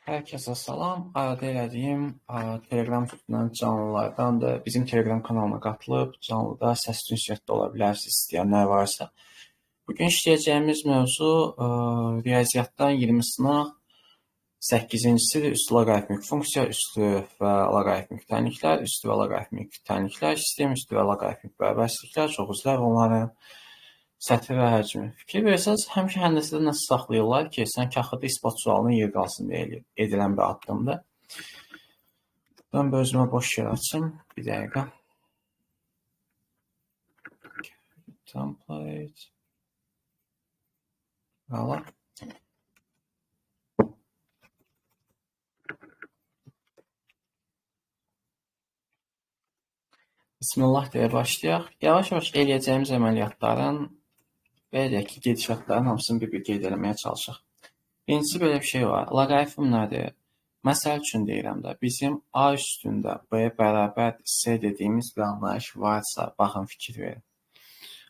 Hər kəsə salam. Arada elədiyim Telegram kutusundan canlılardan da bizim Telegram kanalına qatılıb canlıda səsli ünsiyyətdə ola bilərsiniz istəyənlər varsa. Bugün işləyəcəyimiz mövzu riyaziyyatdan 20 sınaq 8-incisidir. Üstü loqaritmik funksiya, üstü və loqaritmik tənliklər, üstü və loqaritmik tənliklər sistemi, üstü və loqaritmik bərabərsizliklər, çox üzrlər onların səthi və həcmi. Fikir versəz, həmişə həndəsədə nəsə saxlayırlar ki, sanki axırda isbat sualının yer qalsın deyə edilən bir addımdır. Ben özümə boş yer açım. Bir dəqiqə. Template. Hala. Bismillah deyə başlayaq. Yavaş-yavaş eləyəcəyimiz əməliyyatların belə deyək ki, gedişatların hamısını bir-bir qeyd eləməyə çalışaq. Birincisi belə bir şey var. Loqaritm nədir? Məsəl üçün deyirəm də, bizim A üstündə B bərabər C dediyimiz bir anlayış varsa, baxın fikir verin.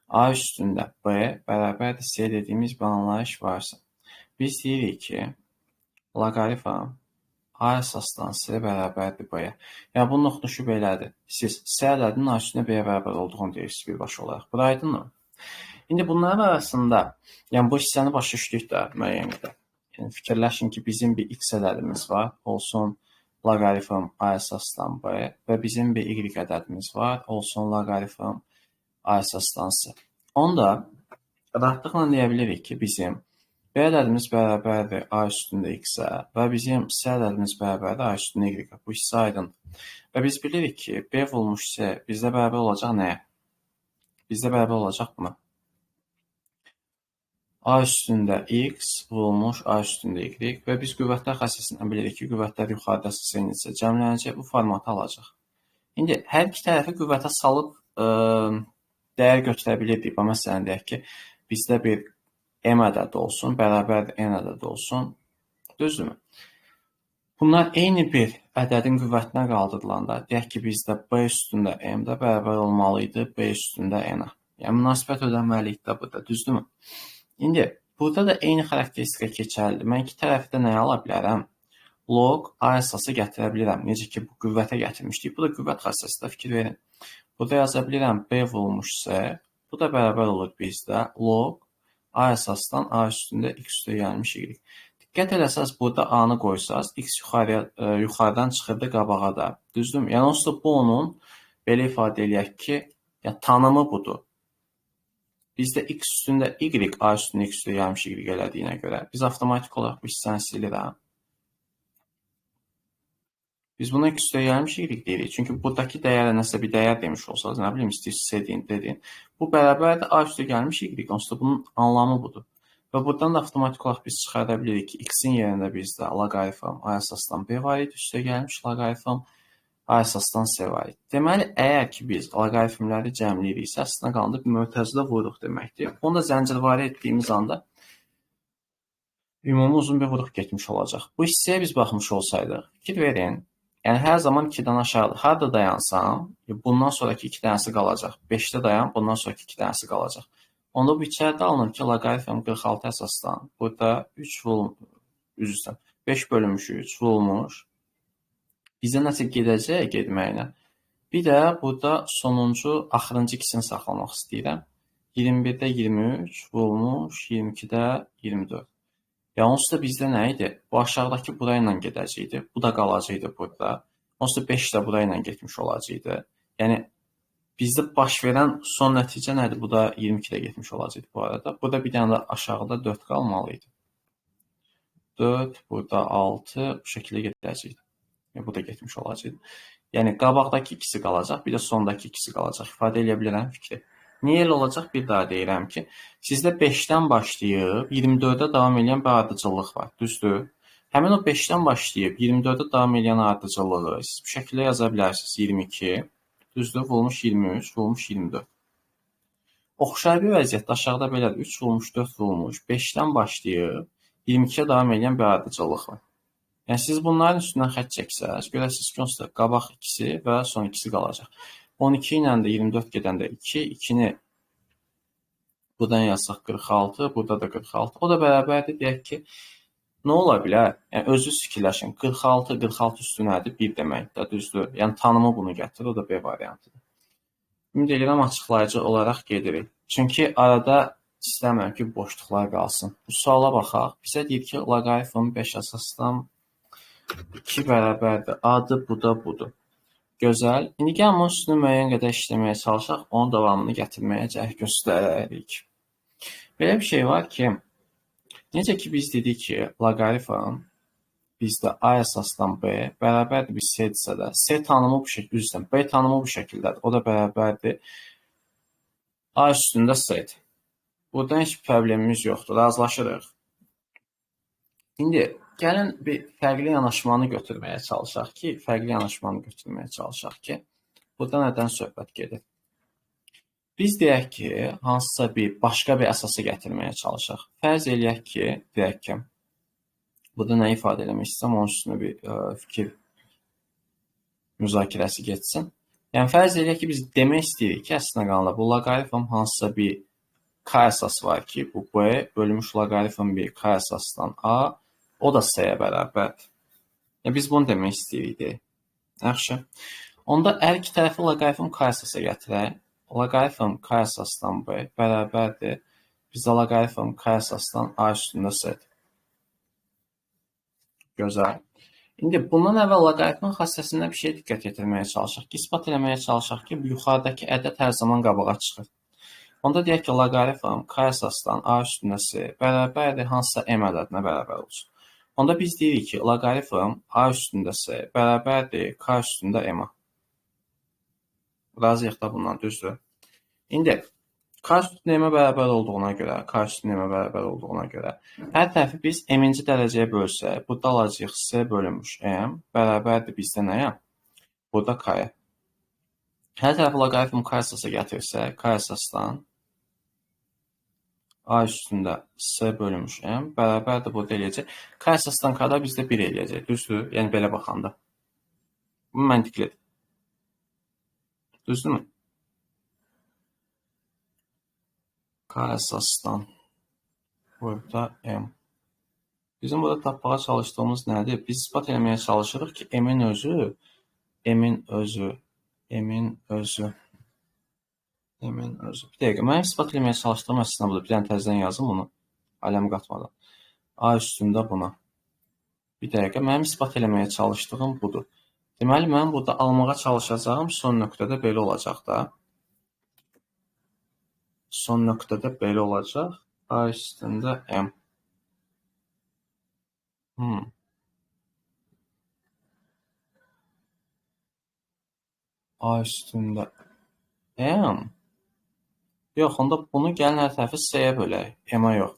A üstündə B bərabər C dediyimiz bir anlayış varsa, biz deyirik ki, loqaritm A əsasdan C bərabərdir B-yə. Yəni, bunun oxunuşu belədir. Siz C ədədinin A üstündə B-yə bərabər olduğunu deyirsiniz birbaşa olaraq. Bura aydınmı? İndi bunların arasında, yəni bu hissəni başa düşdük də müəyyən qədər. Yəni, fikirləşin ki, bizim bir x ədədimiz var, olsun loqaritm A əsasdan B və bizim bir y ədədimiz var, olsun loqaritm A əsasdan C. Onda rahatlıqla deyə bilirik ki, bizim B ədədimiz bərabərdir A üstündə x-ə və bizim C ədədimiz bərabərdir A üstündə y-ə. Bu hissə aydındır. Və biz bilirik ki, B vurmuş C bizdə bərabər olacaq nəyə? Bizdə bərabər olacaq buna. A üstündə x vurulmuş A üstündə y və biz qüvvətlər xassəsindən bilirik ki, qüvvətlər yuxarıda sinirsə cəmlənəcək, bu formatı alacaq. İndi hər iki tərəfi qüvvətə salıb dəyər götürə bilirdik. Məsələn, deyək ki, bizdə bir m ədədi olsun, bərabər n ədədi olsun. Düzdürmü? Bunlar eyni bir ədədin qüvvətinə qaldırılanda, deyək ki, bizdə b üstündə m-də bərabər olmalı idi b üstündə n-ə. Yəni, münasibət ödənməliyik də burada, düzdürmü? İndi, burada da eyni xarakteristika keçərlidir. Mən iki tərəfdə nəyə ala bilərəm? Log A əsası gətirə bilirəm. Necə ki, bu qüvvətə gətirmişdik. Bu da qüvvət xassəsində fikir verin. Burada yaza bilirəm B vurulmuş C. Bu da bərabər olur bizdə. Log A əsasdan A üstündə x üstə gəlmiş y. Diqqət eləsəz, burada A-nı qoysaz, x yuxarıdan çıxırdı qabağa da. Düzdürmü? Yəni, onsuz da bu onun, belə ifadə eləyək ki, tanımı budur. Bizdə x üstündə y, A üstündə x üstə gəlmiş y elədiyinə görə, biz avtomatik olaraq bu hissəni silirəm. Biz buna x üstə gəlmiş y deyirik. Çünki buradakı dəyərə nəsə bir dəyər demiş olsanız, nə bilim, istəyirsə dedin. Bu bərabərdir A üstə gəlmiş y, onsuz da bunun anlamı budur. Və buradan da avtomatik olaraq biz çıxarda bilirik ki, x-in yerində bizdə loqaritm A əsasdan B var idi, üstə gəlmiş loqaritm A əsasdan C var idi. Deməli, əgər ki, biz loqaritmləri cəmləyiriksə, əslində qalanda bir mötərizə vururuq deməkdir. Onu da zəncirvarə etdiyimiz anda ümumi uzun bir vuruq getmiş olacaq. Bu hissəyə biz baxmış olsaydıq, fikir verin, yəni hər zaman 2-dən aşağıdır. Harada dayansam, bundan sonraki 2 dənəsi qalacaq. 5-də dayan, bundan sonraki 2 dənəsi qalacaq. Onda bu içəridə alınır ki, loqaritm 46 əsasdan burada 5 bölünmüş 3 vurulmuş. Bizə nəsə gedəcək getməyinə. Bir də burada sonuncu, axırıncı ikisini saxlamaq istəyirəm. 21-də 23 vurulmuş, 22-də 24. Yəni, onsuz da bizdə nə idi? Bu aşağıdakı burayla gedəcəkdi. Bu da qalacaqdı burada. Onsuz da 5 də burayla getmiş olacaqdı. Yəni, bizdə baş verən son nəticə nədir? Bu da 22-də getmiş olacaqdı bu arada. Burada bir dənə də aşağıda 4 qalmalı idi. 4, burada 6, bu şəkildə gedəcəkdi. Bu da getmiş olacaq. Yəni, qabaqdakı ikisi qalacaq, bir də sondakı ikisi qalacaq. İfadə edə bilirəm fikri. Niyə elə olacaq? Bir daha deyirəm ki, sizdə 5-dən başlayıb 24-də davam edən bir ardıcıllıq var, düzdür? Həmin o 5-dən başlayıb 24-də davam edən ardıcıllığı siz bu şəkildə yaza bilərsiniz. 22, düzdür, vurulmuş 23, vurulmuş 24. Oxşar bir vəziyyətdə aşağıda belədir. 3 vurulmuş, 4 vurulmuş, 5-dən başlayıb 22-yə davam edən bir ardıcıllıq var. Yəni, siz bunların üstündən xətt çəksəz, görəsiniz ki, onsuz da qabaq ikisi və son ikisi qalacaq. 12 ilə də 24 gedəndə 2, 2-ni buradan yazsaq 46, burada da 46. O da bərabərdir, deyək ki, Nə ola bilər? Yəni özünüz fikirləşin. 46 üstü nədir? 1 deməkdir, düzdür? Yəni tanımı bunu gətirir, o da B variantıdır. Ümid edirəm açıqlayıcı olaraq gedirik. Çünki arada istəmirəm ki, boşluqlar qalsın. Bu suala baxaq. Bizə deyir ki, loqaritm 5 əsasdan 2 bərabərdir. Adı bu da budur. Gözəl. İndi gəlin onun üstünü müəyyən qədər işləməyə çalışaq. Onun davamını gətirməyə cəhd göstərərik. Belə bir şey var ki, necə ki biz dedik ki, loqaritm bizdə A əsasdan B bərabərdir bir C-dirsə də, C tanımı bu şəkildə, üzrdən, B tanımı bu şəkildədir. O da bərabərdir A üstündə C-dir. Buradan heç problemimiz yoxdur, razılaşırıq. İndi gəlin bir fərqli yanaşmanı götürməyə çalışaq ki, burada nədən söhbət gedir? Biz deyək ki, hansısa bir başqa bir əsası gətirməyə çalışaq. Fərz eləyək ki, deyək ki, burada nə ifadə eləmək istəyirəm, onun üstünə bir fikir müzakirəsi geçsin. Yəni, fərz eləyək ki, biz demək istəyirik ki, əslində qalanlar bu loqaritm hansısa bir K əsası var ki, bu B bölünmüş loqaritm bir K əsasdan A, o da C-yə bərabərdir. Yəni, biz bunu demək istəyirik. Yaxşı. Onda hər iki tərəfi loqaritm K əsasa gətirək. Loqaritm K əsasdan B bərabərdir. Bizdə loqaritm K əsasdan A üstündə C-dir. Gözəl. İndi bundan əvvəl loqaritmin xassəsində bir şey diqqət yetirməyə çalışaq ki, isbat eləməyə çalışaq ki, yuxarıdakı ədəd hər zaman qabağa çıxır. Onda deyək ki, loqaritm K əsasdan A üstündə C bərabərdir hansısa M ədədinə bərabər olsun. Onda biz deyirik ki, loqaritm A üstündə C bərabərdir K üstündə M-a. Razıyıq da bundan, düzdür. İndi K üstü M-ə bərabər olduğuna görə, hər tərəfi biz M-ci dərəcəyə bölsək, burada alacağıq C bölünmüş M bərabərdir bizdə nəyə? Burada K-yə. Hər tərəfi loqaritm K əsasa gətirsək, K əsasdan A üstündə C bölünmüş M bərabərdir burada eləyəcək. K əsasdan K-da bizdə 1 eləyəcək, düzdür? Yəni belə baxanda. Bu məntiqlidir. Düzdürmü? K əsasdan burada M. Bizim burada tapmağa çalışdığımız nədir? Biz ispat eləməyə çalışırıq ki, M-in özü. Bir dəqiqə, mənim ispat eləməyə çalışdığım əslində budur. Bir dənə təzədən yazım bunu, aləmi qatmadan. A üstündə buna. Bir dəqiqə, mənim ispat eləməyə çalışdığım budur. Deməli, mən burada almağa çalışacağım son nöqtədə belə olacaq da. Son nöqtədə belə olacaq. A üstündə M. A üstündə M. Yox, onda bunu gəlin hər tərəfi C-yə bölək. M-a yox.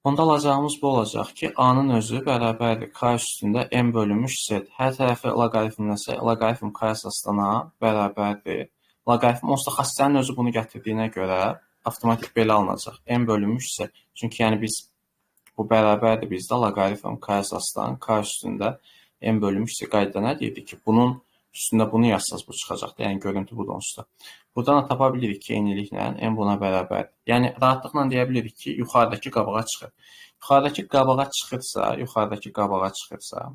Onda alacağımız bu olacaq ki, A-nın özü bərabərdir K üstündə M bölünmüş C-dir. Hər tərəfi loqaritmləsə, loqaritm K əsasdan A bərabərdir. Loqaritm onsuz da xassənin özü bunu gətirdiyinə görə avtomatik belə alınacaq. M bölünmüş C. Çünki yəni biz bu bərabərdir bizdə loqaritm K əsasdan K üstündə M bölünmüş C qaydada nə deyirdi ki, bunun üstündə bunu yazsaz bu çıxacaqdır. Yəni görüntü budur onsuz da. Buradan da tapa bilirik ki, eyniliklə M buna bərabərdir. Yəni rahatlıqla deyə bilirik ki, yuxarıdakı qabağa çıxır. Yuxarıdakı qabağa çıxırsa,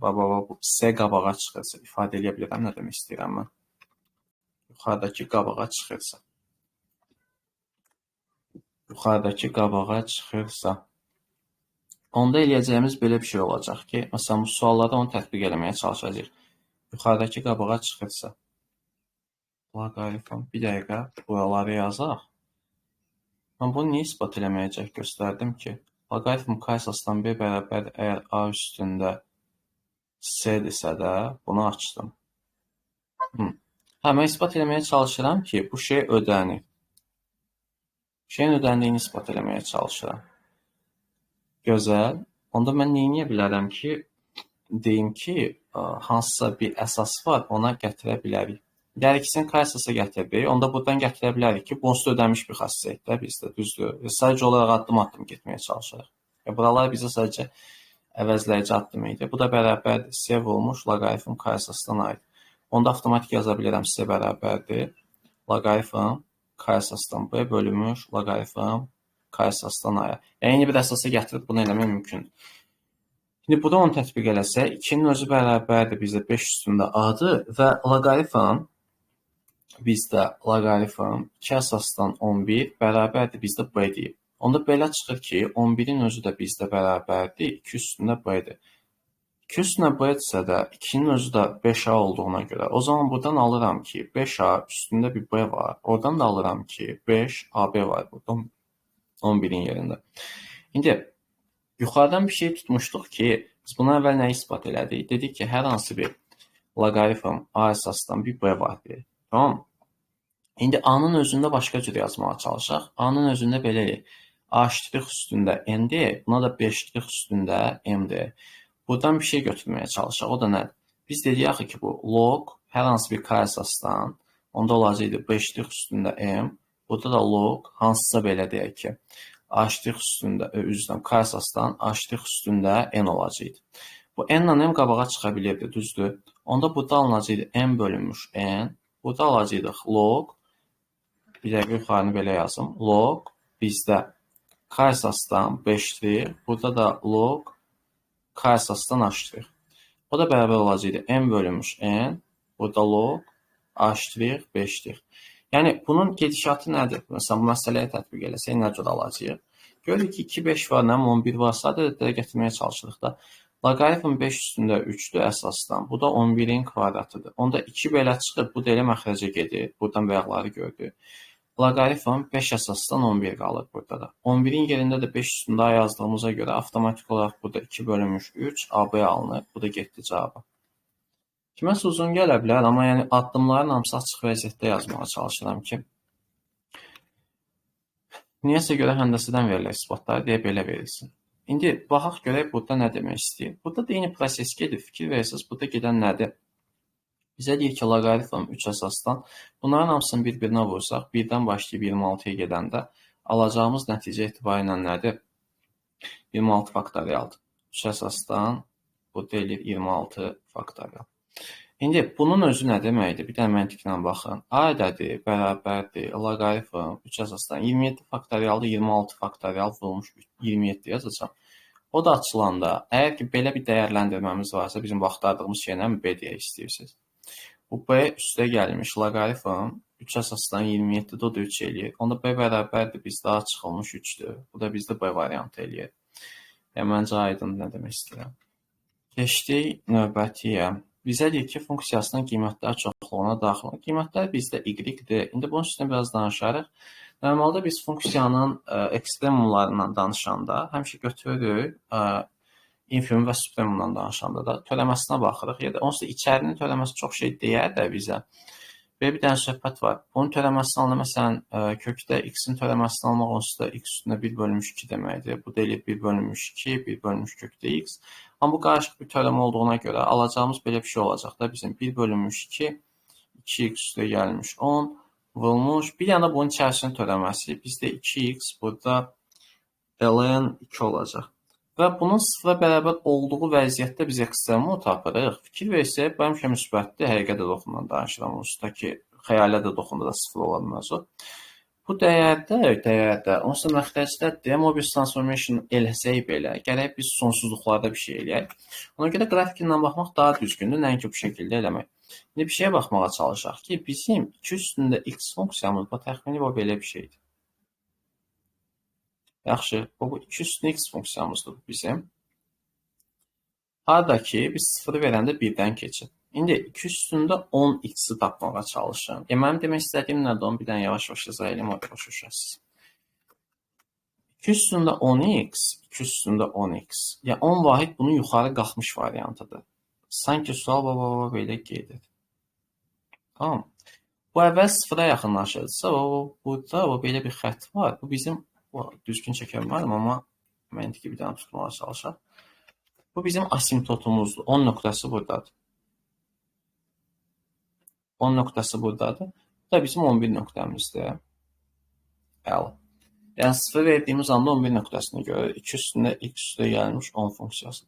bu C qabağa çıxırsa, ifadə edə bilirəm nə demək istəyirəm mən. Yuxarıdakı qabağa çıxırsa, onda eləyəcəyimiz belə bir şey olacaq ki, məsələn, bu suallarda onu tətbiq eləməyə çalışacağıq. Yuxarıdakı qabağa çıxırsa, loqaritm, bir dəqiqə, buraları yazaq. Mən bunu niyə ispat eləməyəcək göstərdim ki? Loqaritm K əsasdan B bərabərdir, əgər A üstündə C-dirsə də, bunu açdım. Mən ispat eləməyə çalışıram ki, bu şey ödənir. Şeyin ödəndiyini ispat eləməyə çalışıram. Gözəl. Onda mən neyə bilərəm ki, deyim ki, hansısa bir əsas var, ona gətirə bilərik. Gəlir ikisini K əsasa gətirdik, onda buradan gətirə bilərik ki, bu onsuz ödənmiş bir xassiyətdə bizdə, düzdür. Sadəcə olaraq addım-addım getməyə çalışırıq. Buralar bizə sadəcə əvəzləyici addım idi. Bu da bərabərdir C vurmuş loqaritm K əsasdan aid. Onda avtomatik yaza bilirəm C bərabərdir loqaritm K əsasdan B bölünmüş loqaritm K əsasdan aid. Yəni, yeni bir əsasa gətirib bunu eləmək mümkündür. Şimdi burada onu tətbiq eləsə, 2-nin özü bərabərdir bizdə 5 üstündə a-dır və bizdə loqaritm 2 əsasdan 11 bərabərdir bizdə b deyib. Onda belə çıxır ki, 11-in özü də bizdə bərabərdir 2 üstündə b-dir. 2 üstündə b-dirsə də 2-nin özü də 5a olduğuna görə, o zaman buradan alıram ki, 5a üstündə bir b var. Oradan da alıram ki, 5ab var buradan 11-in yerində. İndi yuxarıdan bir şey tutmuşduq ki, biz buna əvvəl nə isbat elədik? Dedik ki, hər hansı bir loqaritm a əsasdan bir b var dedik. Tamam. İndi a-nın özündə başqa cür yazmağa çalışaq. A-nın özündə belə deyək. A' üstündə n-dir, buna da b' üstündə m-dir. Buradan bir şey götürməyə çalışaq. O da nədir? Biz dedik axı ki, bu log hər hansı bir k əsasdan onda olacaqdı b' üstündə m. Burada da log hansısa belə deyək ki, a' üstündə, üzrdən k əsasdan a' üstündə n olacaqdı. Bu n-la m qabağa çıxa bilirdi, düzdür? Onda burada alınacaqdı m bölünmüş n. Burada alacaqdıq log, bir dəqiqə yuxarını belə yazım. Log bizdə k əsasdan 5-dir. Burada da log k əsasdan h-dir. O da bərabər olacaqdı m bölünmüş n. Burada log h-dir 5-dir. Yəni, bunun gedişatı nədir? Məsələn, bu məsələyə tətbiq eləsək, nə cür alacaq? Görürük ki, 2, 5 var, 11 var. Sadəcə gətirməyə çalışırıq da. Loqaritm 5 üstündə 3-dür əsasdan. Bu da 11-in kvadratıdır. Onda 2 belə çıxır, bu da elə məxrəcə gedir. Buradan bayaqları gördük. Loqaritm 5 əsasdan 11 qalır burada da. 11-in yerində də 5 üstündə a yazdığımıza görə avtomatik olaraq burada 2 bölünmüş 3 AB alınır. Bu da getdi cavabı. Kiməsə uzun gələ bilər, amma yəni addımların hamısı açıq vəziyyətdə yazmağa çalışıram ki, niyəsə görə həndəsədən verilən isbatları deyə belə verilsin. İndi baxaq görək burada nə demək istəyir. Burada da eyni proses gedir. Fikir verirsiniz, burada gedən nədir? Bizə deyir ki, loqaritm 3 əsasdan bunların hamısını bir-birinə vursaq, 1-dən başlayıb 26-ya gedəndə alacağımız nəticə etibarı ilə nədir? 26 faktorialdır. 3 əsasdan bu deyilir 26 faktorial. İndi bunun özü nə deməkdir? Bir dənə məntiqlə baxın. A ədədi bərabərdir loqaritm 3 əsasdan 27 faktorialdır, 26 faktorial vurulmuş 27 yazacağam. O da açılanda, əgər ki, belə bir dəyərləndirməmiz varsa, bizim vaxtardığımız şeylə B deyə istəyirsiniz. Bu B üstə gəlmiş loqaritm 3 əsasdan 27-də o da 3 eləyir. Onda B bərabərdir, bizdə A çıxılmış 3-dür. Bu da bizdə B variantı eləyir. Yəni, məncə aydın nə demək istəyirəm. Keçdik növbətiyə. Bizə deyir ki, funksiyasının qiymətlər çoxluğuna daxil. Qiymətlər bizdə y-dir. İndi bunun üstündə biraz danışarıq. Normalda biz funksiyanın ekstremumlarından danışanda həmişə götürürük, infimum və supremumdan danışanda da törəməsinə baxırıq. Ya da onsuz da içərinin törəməsi çox şey deyər də bizə. Belə bir dənə söhbət var. Bunun törəməsini almaq, məsələn, kökdə x-in törəməsini almaq onsuz da x üstündə 1 bölünmüş 2 deməkdir. Bu da eləyir 1 bölünmüş 2, 1 bölünmüş kökdə x. Amma bu qarışıq bir törəmə olduğuna görə alacağımız belə bir şey olacaq da bizim 1 bölünmüş 2, 2x üstə gəlmiş 10, vurulmuş. Bir yana bunun içərisinin törəməsi bizdə 2x, burada ln 2 olacaq. Və bunun sıfıra bərabər olduğu vəziyyətdə biz ekstremumu tapırıq. Fikir versək, bu həmişə müsbətdir, həqiqətə toxundan danışıram. Onsuz ki, xəyalə də toxunda da sıfır olan mövzu. Bu dəyərdə, onsuz da məxrəcdədir. Mobius transformation eləsək belə, gərək biz sonsuzluqlarda bir şey eləyək. Ona görə qrafikindən baxmaq daha düzgündür, nəinki bu şəkildə eləmək. İndi bir şeyə baxmağa çalışaq ki, bizim 2 üstündə x funksiyamız, bu təxmini belə bir şeydir. Yaxşı, bu 2 üstün x funksiyamızdır bizim. Harada ki, biz sıfırı verəndə 1-dən keçir. İndi 2 üstündə 10x-i tapmağa çalışın. Mənim demək istədiyim nədir? Onu bir dənə yavaş-yavaş yazayım, o yavaş düşəsiz. 2 üstündə 10x, 2 üstündə 10x. Yəni 10 vahid bunun yuxarı qalxmış variantıdır. Sanki sual belə qeyd edir. Tamam. Bu əvvəl sıfıra yaxınlaşırsa, burada belə bir xətt var. Bu bizim düzgün çəkə bilmərəm, amma məntiqi bir dənə tutmağa çalışaq. Bu bizim asimptotumuzdur. 10 nöqtəsi buradadır. 10 nöqtəsi buradadır. Bu da bizim 11 nöqtəmizdir. Əla. Yəni 0 verdiyimiz anda 11 nöqtəsini görürük. 2 üstündə x üstə gəlmiş 10 funksiyası.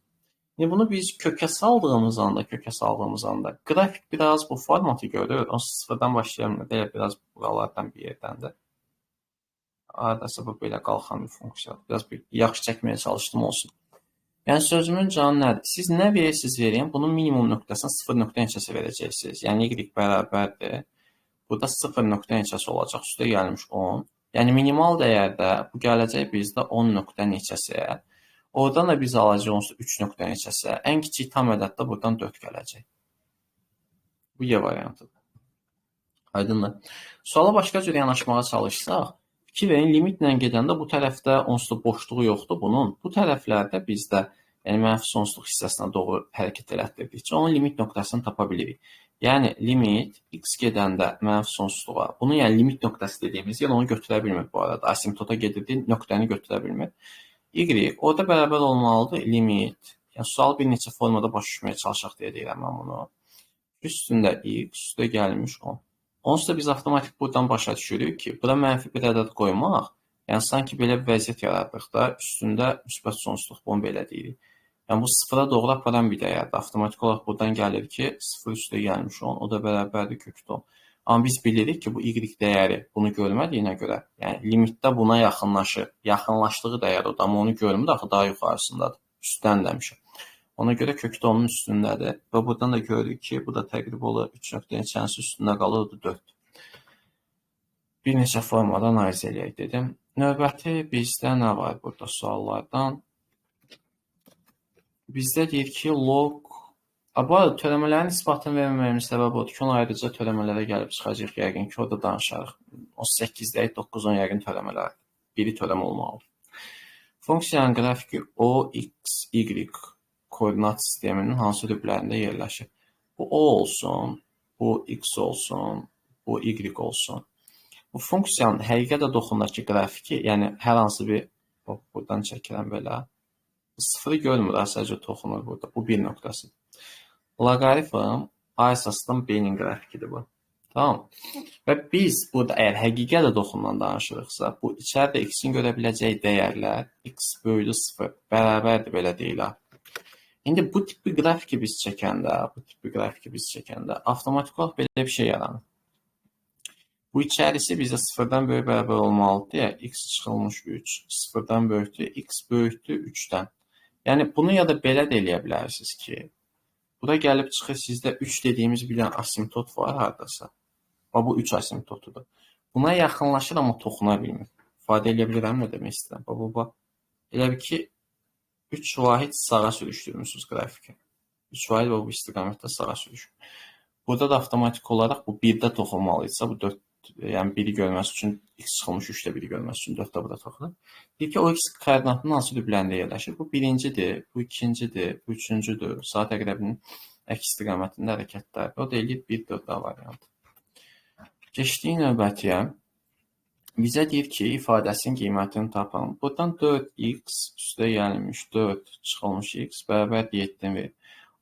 Yəni bunu biz kökə saldığımız anda qrafik biraz bu formatı görür. O sıfırdan başlayalım. Belə biraz buralardan bir yerdəndir. Adəsə bu belə qalxan bir funksiyadır. Biraz bir yaxşı çəkməyə çalışdım olsun. Yəni sözümün canı nədir? Siz nə verirsiniz verin, bunun minimum nöqtəsini 0 nöqtə neçəsi verəcəksiniz. Yəni y bərabərdir. Burada 0 nöqtə neçəsi olacaq. Üstə gəlmiş 10. Yəni minimal dəyərdə bu gələcək bizdə 10 nöqtə neçəsi. Oradan da biz alacağıq 3 nöqtə neçəsi. Ən kiçik tam ədəddə buradan 4 gələcək. Bu Y variantıdır. Aydındır. Suala başqa cür yanaşmağa çalışsaq, fikir verin, limitlə gedəndə bu tərəfdə onsuz da boşluğu yoxdur bunun. Bu tərəflərdə bizdə yəni mənfi sonsuzluq hissəsinə doğru hərəkət elətdirdikcə onun limit nöqtəsini tapa bilirik. Yəni limit x gedəndə mənfi sonsuzluğa, bunu yəni limit nöqtəsi dediyimiz yer onu götürə bilmir bu arada. Asimptota gedirdi, nöqtəni götürə bilmir. Y orada bərabər olmalıdır limit. Yəni sualı bir neçə formada başa düşməyə çalışaq deyə deyirəm mən bunu. Üstündə x, üstə gəlmiş 10. Onsuz da biz avtomatik buradan başa düşürük ki, bura mənfi bir ədəd qoymaq, yəni sanki belə bir vəziyyət yaradıq da, üstündə müsbət sonsuzluq bunu belə deyirik. Yəni bu sıfıra doğru aparan bir dəyərdir. Avtomatik olaraq buradan gəlir ki, 0 üstə gəlmiş 10, o da bərabərdir kökdə 10. Amma biz bilirik ki, bu y dəyəri bunu görmədiyinə görə, yəni limitdə buna yaxınlaşır. Yaxınlaşdığı dəyər odur, amma onu görmür, axı daha yuxarısındadır. Üstdən demişəm. Ona görə kökdə onun üstündədir. Və buradan da görürük ki, bu da təqrib olur 3 nöqtə neçəsi üstündə qalır 4. Bir neçə formada analiz eləyək dedim. Növbəti bizdə nə var burada suallardan? Bizdə deyir ki, log... Bu arada törəmələrin isbatını verməməyimin səbəbi odur ki, onu ayrıca törəmələrə gəlib çıxacaq yəqin ki, orada danışarıq. O 8-də 9-10 yəqin törəmələr. Biri törəmə olmalıdır. Funksiyanın qrafiki O, X, Y koordinat sisteminin hansı rüblərində yerləşir? Bu O olsun, bu X olsun, bu Y olsun. Bu funksiyanın həqiqətə toxundakı qrafiki, yəni hər hansı bir, buradan çəkirəm belə, sıfırı görmür, sadəcə toxunur burada. Bu bir nöqtəsi. Loqaritm A əsasından B-nin qrafikidir bu. Tamam. Və biz burada əgər həqiqətə toxundan danışırıqsa, bu içəridə X-in görə biləcəyi dəyərlər X bölü 0 bərabərdir, belə deyilər. İndi bu tip bir qrafiki biz çəkəndə, avtomatik olaraq belə bir şey yaranır. Bu içərisi bizə 0-dan böyük bərabər olmalıdır ya, x çıxılmış 3, 0-dan böyükdür, x böyükdür 3-dən. Yəni bunu ya da belə də eləyə bilərsiniz ki, bura gəlib çıxır sizdə 3 dediyimiz bir dənə asimptot var hardasa. Bu 3 asimptotudur. Buna yaxınlaşır, amma toxuna bilmir. İfadə eləyə bilirəm nə demək istəyirəm. Elə bir ki, 3 vahid sağa sürüşdürmüsünüz qrafiki. 3 vahid bu istiqamətdə sağa sürüşür. Burada da avtomatik olaraq bu 1-də toxunmalıysa, bu 4, yəni 1-i görməsi üçün x çıxılmış 3-də 1-i görməsi üçün 4-də burada toxunur. Deyir ki, o x koordinatının hansı rüblərində yerləşir? Bu birincidir, bu ikincidir, bu üçüncüdür. Saat əqrəbinin əks istiqamətində hərəkətlərdir. O da eləyir 1-4 variantı. Keçdik növbətiyə. Bizə deyir ki, ifadəsinin qiymətini tapın. Buradan 4x üstə gəlmiş 4 çıxılmış x bərabər 7-ni verir.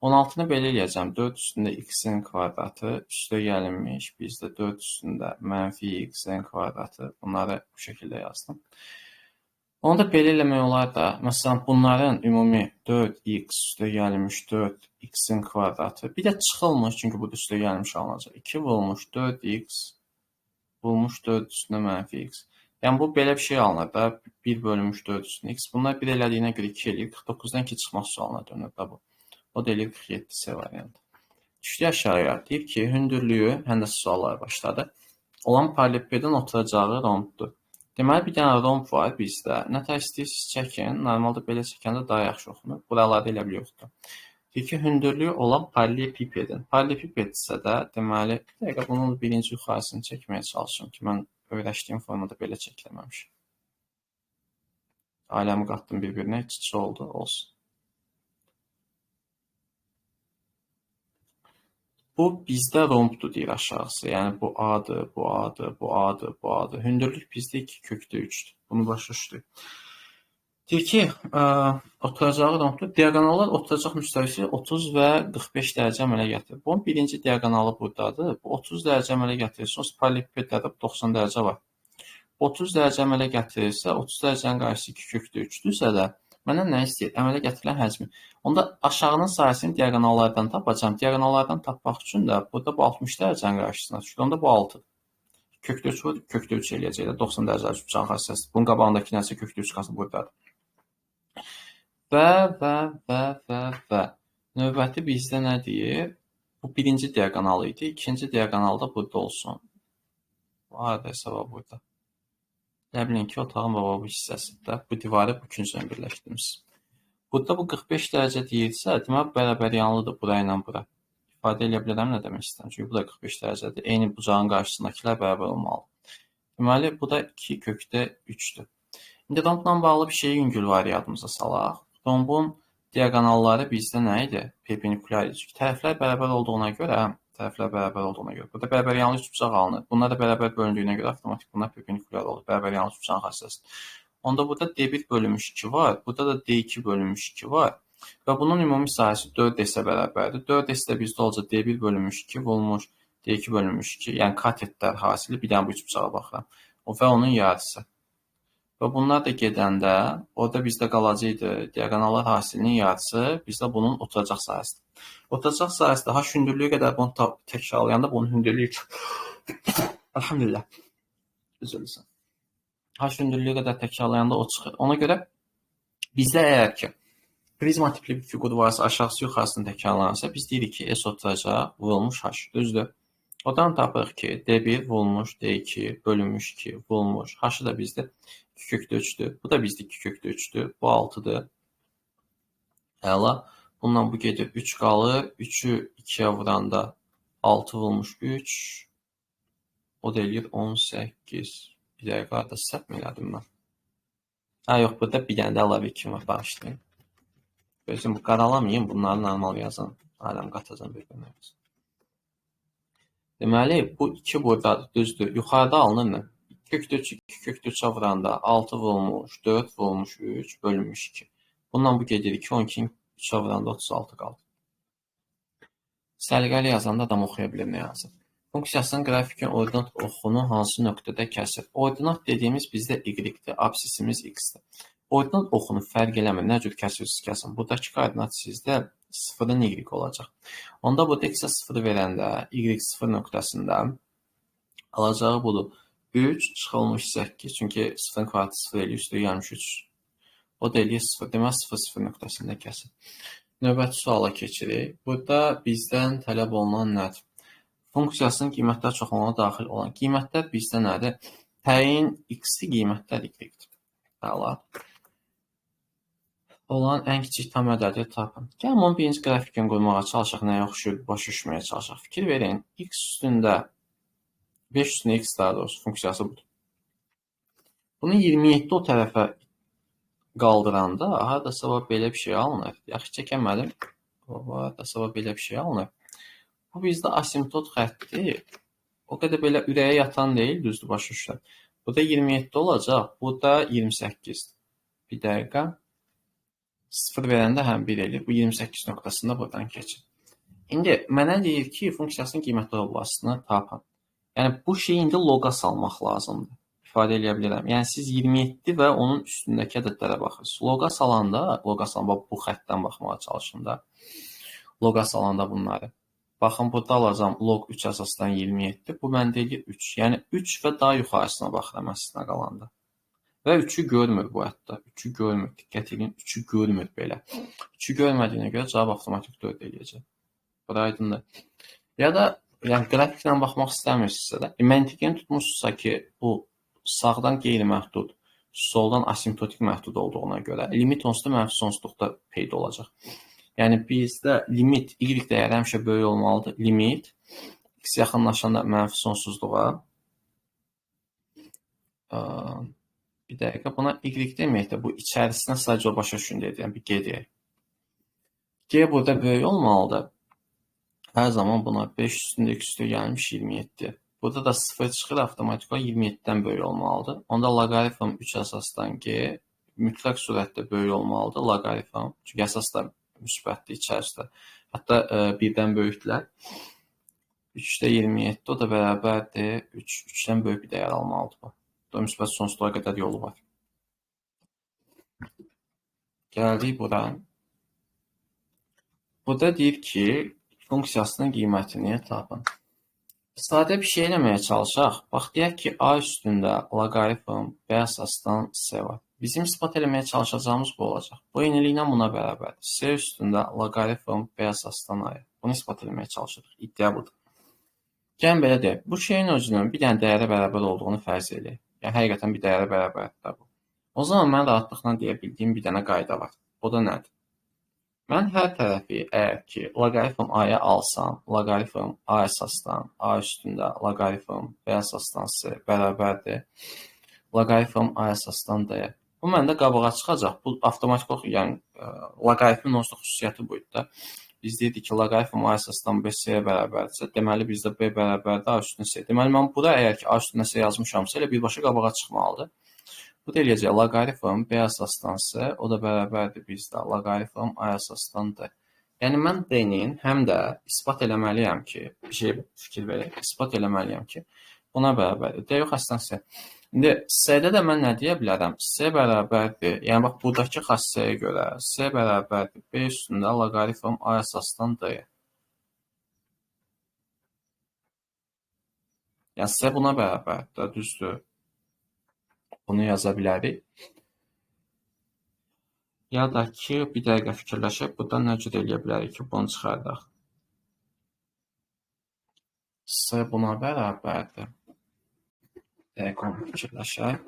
16-nı belə eləyəcəm. 4 üstündə x-in kvadratı üstə gəlinmiş. Bizdə 4 üstündə mənfi x-in kvadratı. Bunları bu şəkildə yazdım. Onu da belə eləmək olar da. Məsələn, bunların ümumi 4x üstə gəlmiş 4x-in kvadratı. Bir də çıxılmış, çünki burada üstə gəlmiş alınacaq. 2 vurulmuş 4x bulmuş 4 üstünə mənfi x. Yəni bu belə bir şey alınır da. 1 bölünmüş 4 üstünə x. Bunlar bir elədiyinə görə 2 eləyir. 49-dan 2 çıxmaq sualına dönür da bu. O da eləyir 47C variantı. Düşdü aşağıya. Deyir ki, hündürlüyü, həndəsə suallar başladı. Olan paralelipedin oturacağı rombdur. Deməli, bir dənə romb var bizdə. Nə tər istəyirsiniz çəkin. Normalda belə çəkəndə daha yaxşı oxunur. Buralarda elə bir yoxdur. Deyir ki, hündürlüyü olan paralelipedin. Paraleliped isə də, deməli, bir dəqiqə bunun birinci yuxarısını çəkməyə çalışım ki, mən öyrəşdiyim formada belə çəkiləməmişim. Aləmi qatdım bir-birinə, iç-içi oldu, olsun. Bu bizdə rombdur deyir aşağısı. Yəni bu A-dır, bu A-dır, bu A-dır, bu A-dır. Hündürlük bizdə 2 kökdə 3-dür. Bunu başa düşdük. Deyir ki, oturacağı rombdur. Diaqonallar oturacaq müstəvisi 30 və 45 dərəcə əmələ gətirir. Bunun birinci diaqonalı buradadır. Bu 30 dərəcə əmələ gətirirsiniz. Paralelipedlərdə 90 dərəcə var. 30 dərəcə əmələ gətirirsə, 30 dərəcənin qarşısı 2 kökdə 3-dürsə də, məndən nə istəyir? Əmələ gətirilən həcmi. Onda aşağının sayəsini diaqonallardan tapacam. Diaqonallardan tapmaq üçün də burada bu 60 dərəcənin qarşısına düşür. Onda bu 6-dır. Kökdə 3 var, kökdə 3 eləyəcək. 90 dərəcə can xassəsidir. Bunun qabağındakı nəsə kökdə 3 qalsın buradadır. Və. Növbəti bizdə nə deyir? Bu birinci diaqonal idi. İkinci diaqonal da burada olsun. Hardaysa burada. Nə bilin ki, otağın bu hissəsində bu divarı bu künclə birləşdirmişsiniz. Burada bu 45 dərəcə deyilsə, demək bərabər yanlıdır bura ilə bura. İfadə edə bilərəm nə demək istəyirəm. Çünki bu da 45 dərəcədir. Eyni bucağın qarşısındakılar bərabər olmalı. Deməli, bu da 2 kökdə 3-dür. İndi rombla bağlı bir şeyi yüngül variantımıza salaq. Rombun diaqonalları bizdə nə idi? Perpendikulyar idi. Tərəflər bərabər olduğuna görə, burada bərabər yanlı üçbucaq alınır. Bunlar da bərabər bölündüyünə görə avtomatik bunlar perpendikulyar olur. Bərabər yanlı üçbucağın xassəsidir. Onda burada D1 bölünmüş 2 var. Burada da D2 bölünmüş 2 var. Və bunun ümumi sahəsi 4S bərabərdir. 4S də bizdə olacaq D1 bölünmüş 2 olmuş, D2 bölünmüş 2. Yəni katetlər hasili bir dənə bu üçbucağa baxıram. Və onun yarısı. Və bunlar da gedəndə, orada bizdə qalacaqdı diaqonallar hasilinin yarısı, bizdə bunun oturacaq sahəsidir. Oturacaq sahəsi daha hündürlüyü qədər bunu təkrarlayanda bunun hündürlüyü Elhamdülillah. Üzülürsən. H hündürlüyü qədər təkrarlayanda o çıxır. Ona görə bizdə əgər ki, prizma tipli bir fiqur varsa, aşağısı yuxarısını təkrarlanırsa, biz deyirik ki, S oturacaq vurulmuş H. Düzdür. Odan tapırıq ki, D1 vurulmuş D2 bölünmüş 2 vurulmuş. H-ı da bizdə 2 kökdə 3-dür. Bu da bizdə 2 kökdə 3-dür. Bu 6-dır. Əla. Bundan bu gedir 3 qalır. 3-ü 2-yə vuranda 6 vurulmuş 3. O da eləyir 18. Bir dəqiqə arada səhv mi elədim mən? Yox, burada bir dənə də əlavə 2 var, bağışlayın. Gözüm qaralamayın, bunları normal yazın. Aləm qatacam bir-birinə. Deməli, bu 2 buradadır, düzdür. Yuxarıda alınır nə? 2 kökdə 3, 2 kökdə 3-ə vuranda 6 vurulmuş, 4 vurulmuş 3, bölünmüş 2. Bundan bu gedir 2, 12, 3-ə vuranda 36 qaldı. Səliqəli yazanda adam oxuya bilir nə yazır. Funksiyasının qrafikin ordinat oxunu hansı nöqtədə kəsir? Ordinat dediyimiz bizdə y-dir, absisimiz x-dir. Ordinat oxunu fərq eləmir, nə cür kəsirsiniz kəsin. Buradakı koordinat sizdə 0-ın y olacaq. Onda burada x-ə 0 verəndə y0 nöqtəsində alacağı budur 3 çıxılmış 8. Çünki 0-ın kvadratı 0 eləyir, üstü gəlmiş 3. O da eləyir 0. Demək 0-0 nöqtəsində kəsir. Növbəti suala keçirik. Burada bizdən tələb olunan nədir? Funksiyasının qiymətlər çoxalığına daxil olan qiymətlər bizdə nədir? Təyin x-li qiymətlər y-dir. Əla. Olan ən kiçik tam ədədi tapın. Gəlin onu birinci qrafikən qurmağa çalışaq, nəyə oxşuyur, başa düşməyə çalışaq. Fikir verin, x üstündə 5 üstündə x daha doğrusu funksiyası budur. Bunu 27 o tərəfə qaldıranda, haradasa belə bir şey alınır. Yaxşı çəkəmədim. Haradasa belə bir şey alınır. Bu bizdə asimptot xətti o qədər belə ürəyə yatan deyil, düzdür, başa düşürəm. Bu da 27 olacaq, bu da 28. Bir dəqiqə. 0 verəndə həm 1 eləyir. Bu 28 nöqtəsində buradan keçir. İndi mənə deyir ki, funksiyasının qiymətlər oblasını tapın. Yəni, bu şeyi indi loqa salmaq lazımdır. İfadə edə bilirəm. Yəni, siz 27 və onun üstündəki ədədlərə baxırsınız. Loqa salanda, bu xəttdən baxmağa çalışın da. Loqa salanda bunları. Baxın, burada alacam log 3 əsasdan 27. Bu məndə eləyir 3. Yəni, 3 və daha yuxarısına baxıram əsasına qalanda. Və 3-ü görmür bu hətta. 3-ü görmür. Diqqət edin, 3-ü görmür belə. 3-ü görmədiyinə görə cavab avtomatik 4 eləyəcək. Bura aydındır. Ya da yəni, qrafiklə baxmaq istəmirsinizsə də, məntiqini tutmuşsunuzsa ki, bu sağdan qeyri-məhdud, soldan asimptotik məhdud olduğuna görə limit onsuz da mənfi sonsuzluqda peyda olacaq. Yəni, bizdə limit, y dəyəri həmişə böyük olmalıdır. Limit, x yaxınlaşanda mənfi sonsuzluğa. Bir dəqiqə, buna y deməkdə bu içərisinə sadəcə o başa düşün deyəcəm, bir gedək. G burada böyük olmalıdır. Hər zaman buna 5 üstündə x üstü gəlmiş 27. Burada da 0 çıxır, avtomatik 27-dən böyük olmalıdır. Onda loqaritm 3 əsasdan g mütləq surətdə böyük olmalıdır. Loqaritm, çünki əsas da müsbətdir içərisində. Hətta 1-dən böyükdürlər. 3-də 27, o da bərabərdir. 3-dən böyük bir dəyər almalıdır bu. Bu da müsbət sonsuzluğa qədər yolu var. Gəldik bura. Burada deyir ki, funksiyasının qiymətini tapın. Sadə bir şey eləməyə çalışaq. Bax, deyək ki, A üstündə loqaritm B əsasdan C var. Bizim ispat eləməyə çalışacağımız bu olacaq. Bu eyniliklə buna bərabərdir. S üstündə loqaritm B əsasdan A. Bunu ispat eləməyə çalışırıq. İddia budur. Gəlin belə deyək. Bu şeyin özünün bir dənə dəyərə bərabər olduğunu fərz edək. Yəni həqiqətən bir dəyərə bərabərdir bu. O zaman mən rahatlıqla deyə bildiyim bir dənə qayda var. O da nədir? Mən hər tərəfi əgər ki, loqaritm A-ya alsam, loqaritm A əsasdan A üstündə loqaritm B əsasdan C bərabərdir. Loqaritm A əsasdan D. Bu məndə qabağa çıxacaq. Bu avtomatik olaraq, yəni loqaritmin onsuz da xüsusiyyəti bu idi da. Biz dedik ki, loqaritm A əsasdan B C-yə bərabərdirsə, deməli bizdə B bərabərdir A üstünə C. Deməli mən bura əgər ki A üstünə C yazmışamsa, elə birbaşa qabağa çıxmalıdır. Bu da eləyəcək loqaritm B əsasdan C, o da bərabərdir bizdə loqaritm A əsasdan D. Yəni mən D-nin həm də isbat eləməliyəm ki, bir şey fikir verək, isbat eləməliyəm ki, buna bərabərdir. D yox, əslən C. İndi C-də də mən nə deyə bilərəm? C bərabərdir. Yəni bax buradakı xassəyə görə C bərabərdir B üstündə loqaritm A əsasdan D. Yəni C buna bərabərdir, düzdür. Bunu yaza bilərik. Ya da ki, bir dəqiqə fikirləşək, buradan nə cür eləyə bilərik ki, bunu çıxardaq. C buna bərabərdir. Dəqiq onu fikirləşək.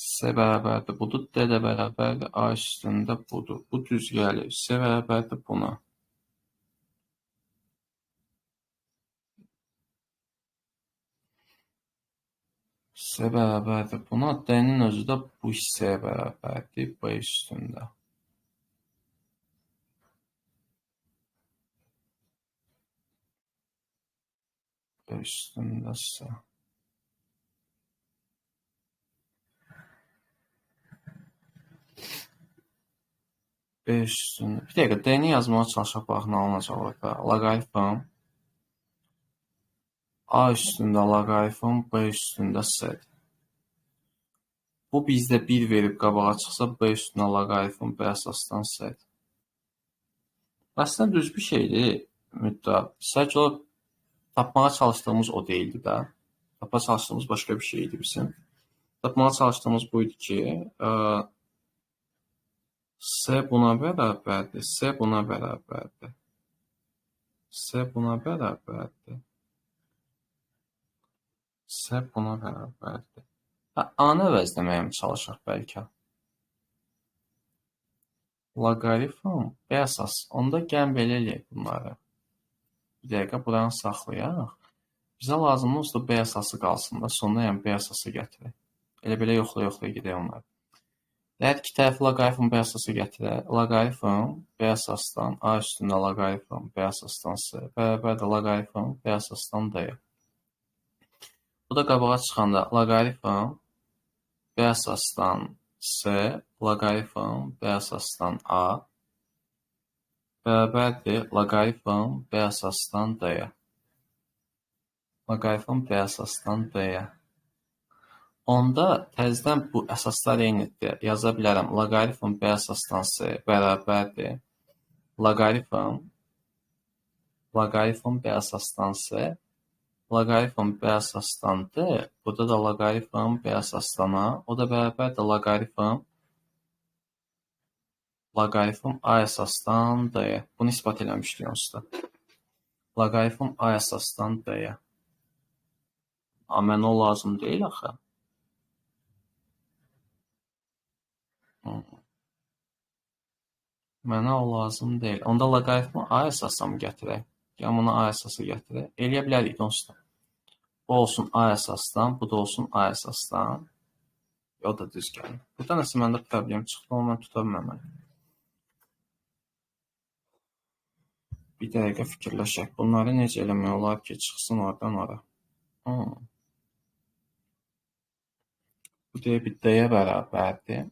C bərabərdir budur, D də bərabərdir, A üstündə budur. Bu düz gəlir. C bərabərdir buna. C bərabərdir buna. D-nin özü də bu hissəyə bərabərdir, B üstündə. B üstündə C. B üstündə. Bir dəqiqə, D-ni yazmağa çalışaq, bax, nə olacaq orada. Loqaritm A üstündə loqaritm B üstündə C-dir. Bu bizdə 1 verib qabağa çıxsa, B üstünə loqaritm B əsasdan C-dir. Əslində düz bir şeydir, müddət. Sadəcə o tapmağa çalışdığımız o deyildi də. Tapmağa çalışdığımız başqa bir şey idi bizim. Tapmağa çalışdığımız buydu ki, C buna bərabərdir, C buna bərabərdir. C buna bərabərdir. C buna bərabərdir. A-nı əvəzləməyə çalışaq bəlkə. Loqaritm B əsas. Onda gəlin belə eləyək bunları. Bir dəqiqə buranı saxlayaq. Bizə lazımdır usta B əsası qalsın da, sonda yəni B əsası gətirək. Elə belə yoxlaya gedək onları. Hər iki tərəf loqaritm B əsası gətirək. Loqaritm B əsasdan A üstündə loqaritm B əsasdan C bərabərdir loqaritm B əsasdan D. Bu da qabağa çıxanda loqaritm B əsasdan C loqaritm B əsasdan A bərabərdir loqaritm B əsasdan D-yə. Loqaritm B əsasdan D-yə. Onda təzədən bu əsaslar eynidir. Yaza bilərəm. Loqaritm B əsasdan C bərabərdir loqaritm B əsasdan C loqaritm B əsasdan D, burada da loqaritm B əsasdan A, o da bərabərdir loqaritm A əsasdan D-yə. Bunu ispat eləmişdik onsuz da. Loqaritm A əsasdan D-yə. Mənə o lazım deyil axı. Mənə o lazım deyil. Onda loqaritmi A əsasdan mı gətirək? Yəni bunu A əsası gətirək. Eləyə bilərik onsuz da. Bu olsun A əsasdan, bu da olsun A əsasdan. O da düz gəlir. Burada nəsə məndə problem çıxdı, onu mən tuta bilməm. Bir dəqiqə fikirləşək. Bunları necə eləmək olar ki, çıxsın oradan ora. Bu deyə bir D-yə bərabərdir.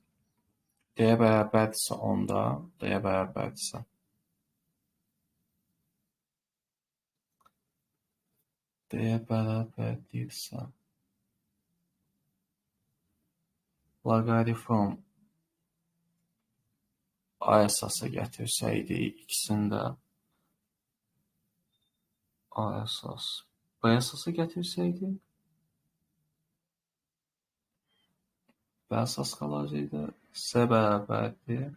D-yə bərabərdirsə onda, D-yə bərabərdirsə. D-yə bərabərdirsə. Loqaritm A əsası gətirsəydi ikisində A əsas B əsası gətirsəydi B əsas qalacaqdı. C bərabərdir.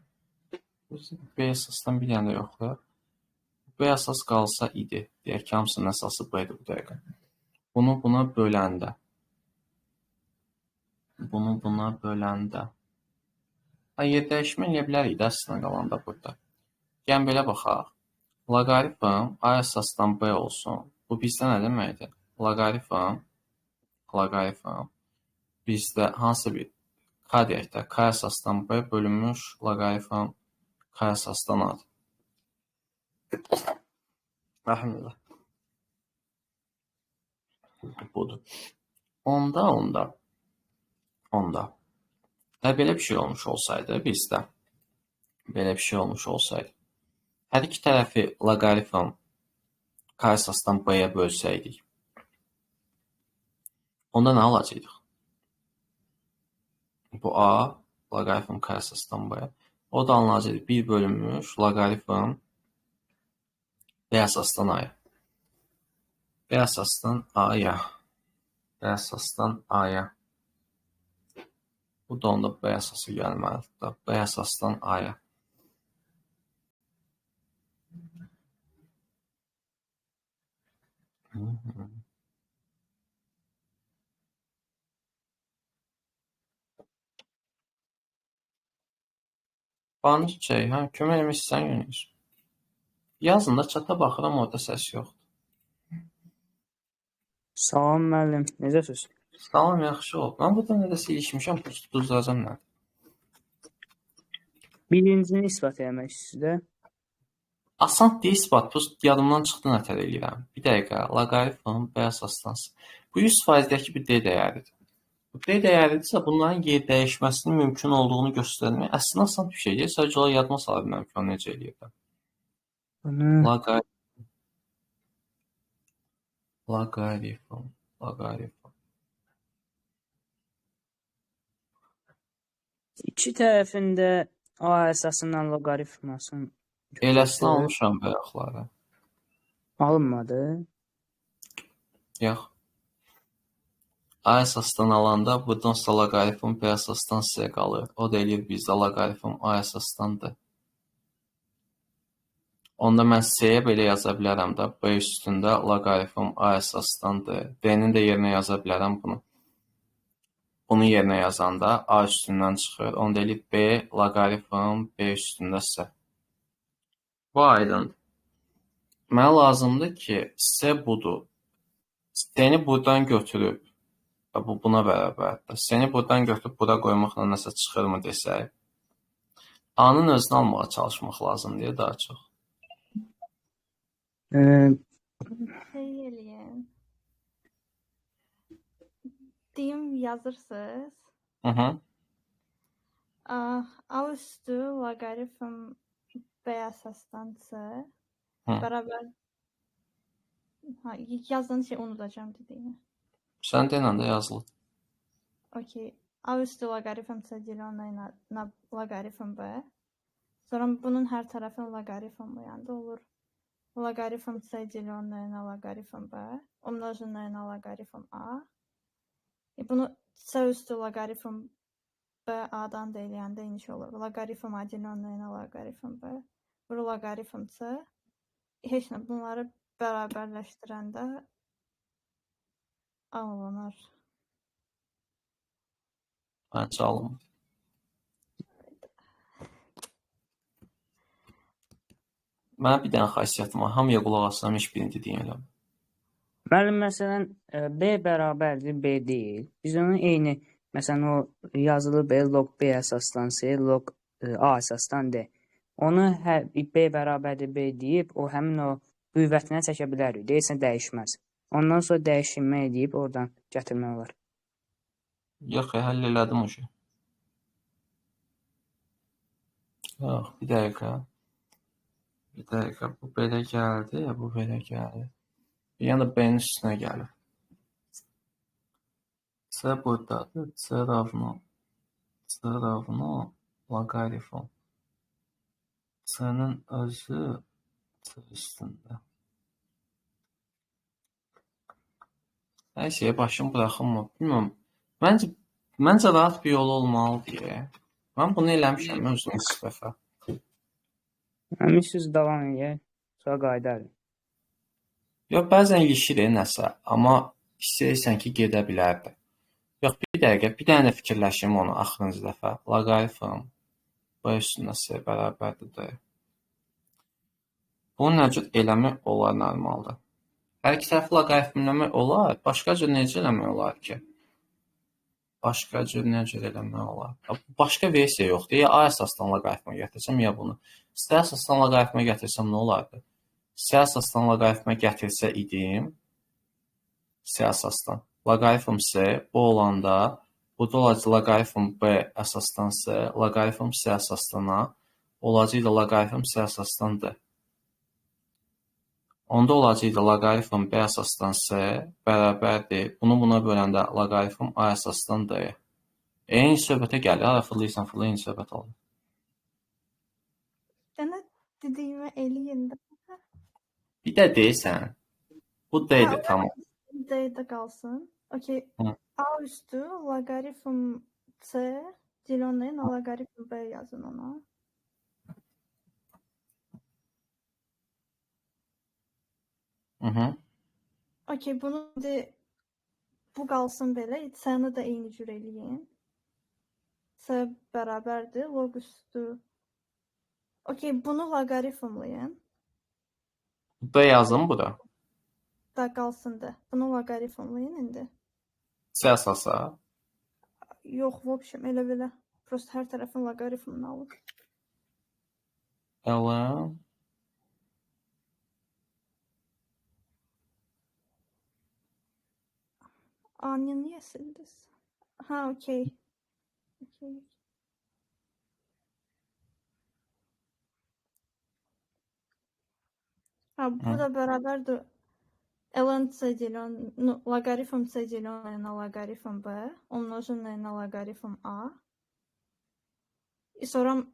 B əsasdan bir dənə də yoxdur. B əsas qalsa idi. Deyək ki, hamısının əsası B-dir bu dəqiqə. Bunu buna böləndə. Yer dəyişmə eləyə bilərik də əslində qalanda burada. Gəlin belə baxaq. Loqaritm A əsasdan B olsun. Bu bizdə nə deməkdir? Loqaritm bizdə hansı bir K deyək də, K əsasdan B bölünmüş loqaritm K əsasdan A-dır. Rəhməllah. Budur. Onda. Belə bir şey olmuş olsaydı bizdə, hər iki tərəfi loqaritm K əsasdan B-yə bölsəydik, onda nə alacaqdıq? Bu A loqaritm K əsasdan B. O da alınacaqdır 1 bölünmüş loqaritm B əsasdan A-ya. B əsasdan A-ya. Bu da onda B əsası gəlməlidir. B əsasdan A-ya. Banı çək, kömək eləmişsən Yunus. Yazın da çata baxıram, orada səs yoxdur. Salam müəllim, necəsiz? Salam, yaxşı ol. Mən burada nədə ilişmişəm, düzələcəm nədir? Birincini isbat eləmək sizdə. Asan deyil isbat, yadımdan çıxdı nətər eləyirəm. Bir dəqiqə, loqaritm B əsasdan. Bu 100%-dəki bir D dəyəridir. Bu D dəyəridirsə, bunların yer dəyişməsinin mümkün olduğunu göstərmək əslində asan bir şeydir. Sadəcə olaraq yadıma sala bilməm ki, onu necə eləyirəm. Loqaritm. İki tərəfində A əsasından loqaritmasını Eləsini almışam bayaqları. alınmadı. Yox. A əsasdan alanda buradan sonra loqaritm B əsasdan C qalır. O da eləyir bizdə loqaritm A əsasdandır. Onda mən C-yə belə yaza bilərəm də, B üstündə loqaritm A əsasdandır. D-nin də yerinə yaza bilərəm bunu. Bunu yerinə yazanda A üstündən çıxır. Onda eləyir B loqaritm B üstündə C. Bu aydındır. Mənə lazımdır ki, C budur. C-ni buradan götürüb, bu buna bərabərdir. C-ni buradan götürüb bura qoymaqla nəsə çıxırmı desək, A-nın özünü almağa çalışmaq lazımdır daha çox. Eləyin. Deyim yazırsınız. A üstü loqaritm B əsasdan C bərabər. Yazdığınız şey unudacağım dediyimi. Sən denən də yazılır. Okey. A üstü loqaritm C deyiləndə na loqaritm B. Sonra bunun hər tərəfin loqaritm yanında olur. Loqaritm C deyiləndə na loqaritm B. Umnoženное на loqaritm A. Bunu C üstü loqaritm B A'dan deyiləyəndə iniş olur. Loqaritm A deyiləndə na loqaritm B. Bu loqaritm C. Heç nə bunları bərabərləşdirəndə alınır. Məncə alınmır. Mənə bir dənə xasiyyətim var. Hamıya qulaq asıram, heç birini dediyin eləmir. Müəllim, məsələn, B bərabərdir, B deyil. Biz onu eyni, məsələn, o yazılı B, log B əsasdan C, log A əsasdan D. Onu B bərabərdir, B deyib, o həmin o qüvvətinə çəkə bilərik. Deyilsə dəyişməz. Ondan sonra dəyişmə edib oradan gətirmək olar. Yox, həll elədim o şey. Yox, bir dəqiqə. Bu belə gəldi, bu belə gəldi. Bir yana B-nin üstünə gəlir. C buradadır. C ravno loqaritm. C-nin özü C üstündə. Hər şeyə başım buraxılmır. Bilməm. Məncə Məncə rahat bir yolu olmalıdır ki. Mən bunu eləmişəm özüm üç dəfə. Həmin söz davam edir. Sonra qayıdarıq. Yox, bəzən ilişir nəsə, amma istəyirsən ki, gedə bilərdi. Yox, bir dəqiqə, bir dənə də fikirləşim onu axırıncı dəfə. Loqaritm b üstünə s bərabərdir d. Bunu nə cür eləmək olar normalda? Hər iki tərəfi loqaritmləmək olar. Başqa cür necə eləmək olar ki? Başqa cür nə cür eləmək olar? Başqa versiya yoxdur. Ya A əsasdan loqaritmə gətirsəm, ya bunu. C əsasdan loqaritmə gətirsəm nə olardı? C əsasdan loqaritmə gətirsə idim, C əsasdan. Loqaritm C bu olanda, bu da olacaq loqaritm B əsasdan C, loqaritm C əsasdan A, olacaq da loqaritm C əsasdan D. Onda olacaq da loqaritm B əsasdan C bərabərdir. Bunu buna böləndə loqaritm A əsasdan D. Eyni söhbətə gəlir. Hara fırlayırsan, fırlayın söhbət olur. Dənə dediyimə eləyin də. Bir də deyirsən, bu D-dir, tamam. D-də qalsın. Okey. Hı. A üstü loqaritm C deyiləndə loqaritm B yazın ona. Okey, bunu de bu qalsın belə. C-ni də eyni cür eləyin. C bərabərdir log üstü. Okey, bunu loqaritmlayın. D yazın bura. Da qalsın da. Bunu loqaritmlayın indi. C əsasa. Yox, в общем, elə belə. Prosta hər tərəfin loqaritmini alın. Ln Anya niyə sildiniz? Ha, okey. Okey. Ha, bu da bərabərdir. ln C делен, ну, логарифм C деленное на логарифм B, умноженное на логарифм A. И sonra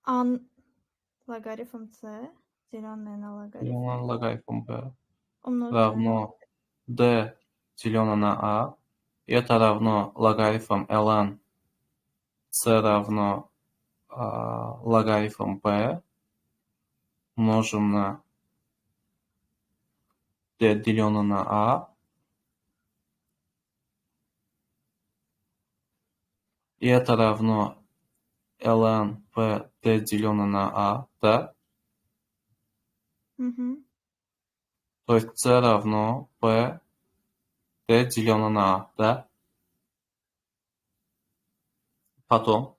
A логарифм C деленное на логарифм loqaritm B умноженное равно D деленное на A. И это равно логарифм ln C равно логарифм B умножим на D деленное на A. И это равно ln P D деленное на A, да? Hı. То есть C равно P D деленное на A, да? Потом.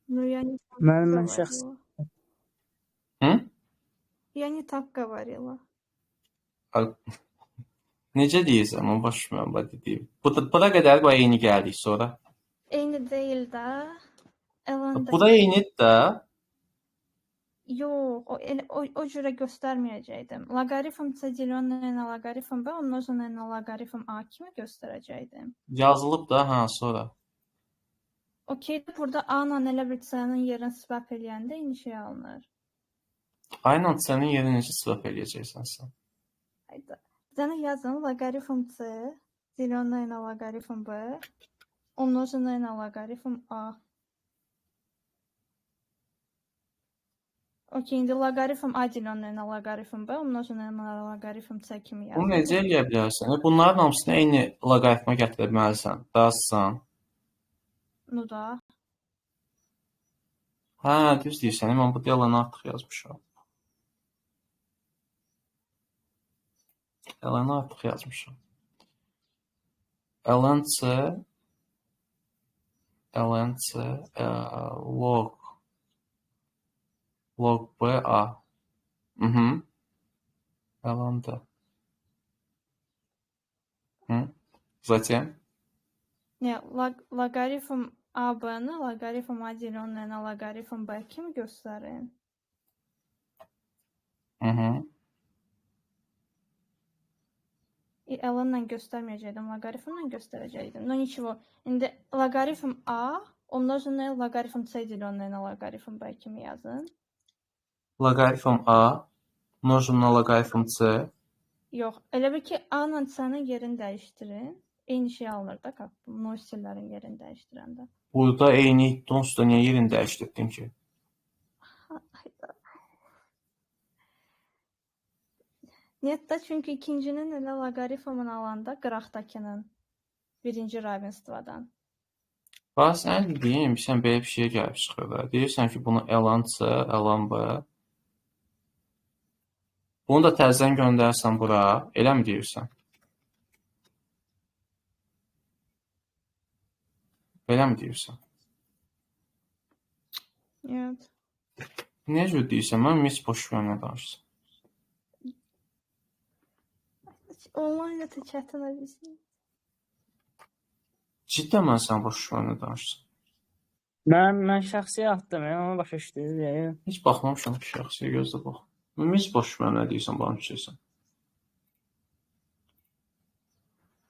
Ну, я не так Mən говорила. şəxs Я не так говорила. Necə deyirsən, onu başımdan deyim. Bura qədər bu eyni gəldik sonra. Eyni değil də. ln də. Bu da eynidir də. Yox, o cürə göstərməyəcəkdim. Loqaritm C деленное на логарифм B умноженное на логарифм A kimi göstərəcəkdim. Yazılıb da, ha, sonra. Okey, burada A ilə elə bir C-nin yerini swap eləyəndə eyni şey alınır. Aynen sənin yerini necə swap eləyəcəksən sən? Hayda. Bir dənə yazın loqaritm C деленное на логарифм B умноженное на логарифм A. Okey, indi loqaritm A деленное на логарифм B умноженное на логарифм C kimi yazın. Bunu necə eləyə bilərsən? Bunların hamısını eyni loqaritma gətirə bilməlisən. Dazsan. Nu da. Hə, düz deyirsən. Mən bu yalanı artıq yazmışam. Yalanı artıq yazmışam. ln C log B A. ln D. Затем Ne, loqaritm AB-ni loqaritm A деленное на loqaritm B kimi göstərin. ln-la göstərməyəcəkdim, loqaritmla göstərəcəkdim. No ничего. İndi loqaritm A умноженное loqaritm C деленное на loqaritm B kimi yazın. loqaritm A умножим на loqaritm C. Yox, elə bir ki A ilə C-nin yerini dəyişdirin. eyni şey alınır da noisillerin yerini dəyişdirəndə. Burada eyni etdin, usta niyə yerini dəyişdirdin ki? Niyetdə çünki ikincinin elə loqaritmini alanda qıraqdakının birinci ravenstvədən. Bax, sən dediyim, sən belə bir şeyə gəlib çıxır da. Deyirsən ki, bunu elan-C, elan-B. Bunu da təzədən göndərsən bura. Elə mi deyirsən? Belə mi deyirsən? Evet. Nə cür deyirsən? Mən mis boş vermə danışsın. Online da çətin bilsin. Cidden mən sən boş vermə danışsın. Mən şəxsi atdım, onu başa düşdüm. Heç baxmamışam ki, şəxsiyə gözlə bax. Mis boş vermə nə deyirsən, bana düşürsən.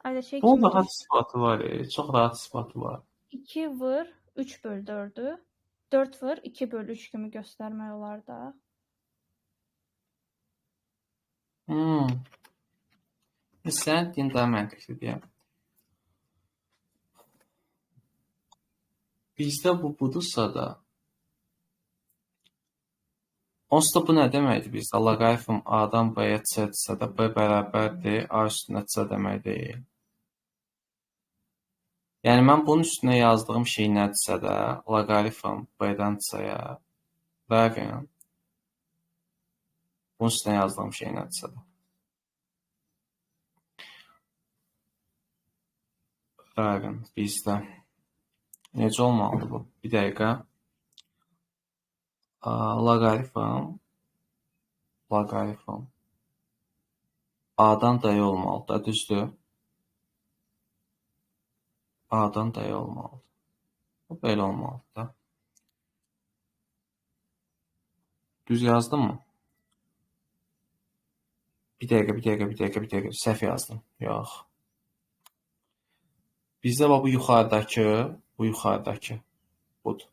Ayda şey Bunun kimi rahat ispatı var, çox rahat ispatı var. 2 vur 3 böl 4'ü 4 vur 2 böl 3 kimi göstərmək olar da. Sən din daha məntiqli deyəm. Bizdə bu budursa da onsuz da bu nə deməkdir bizdə? Loqaritm A-dan B-yə C-dirsə də B bərabərdir A üstünə C demək deyil. Yəni mən bunun üstünə yazdığım şey nədirsə də loqaritm B-dən C-yə rəqəm bunun üstünə yazdığım şey nədirsə də rəqəm bizdə necə olmalıdır bu? Bir dəqiqə. Loqaritm A-dan D olmalıdır, düzdür? A-dan D olmalıdır. Bu belə olmalıdır da. Düz yazdım mı? Bir dəqiqə. Səhv yazdım. Yox. Bizdə bu yuxarıdakı, budur.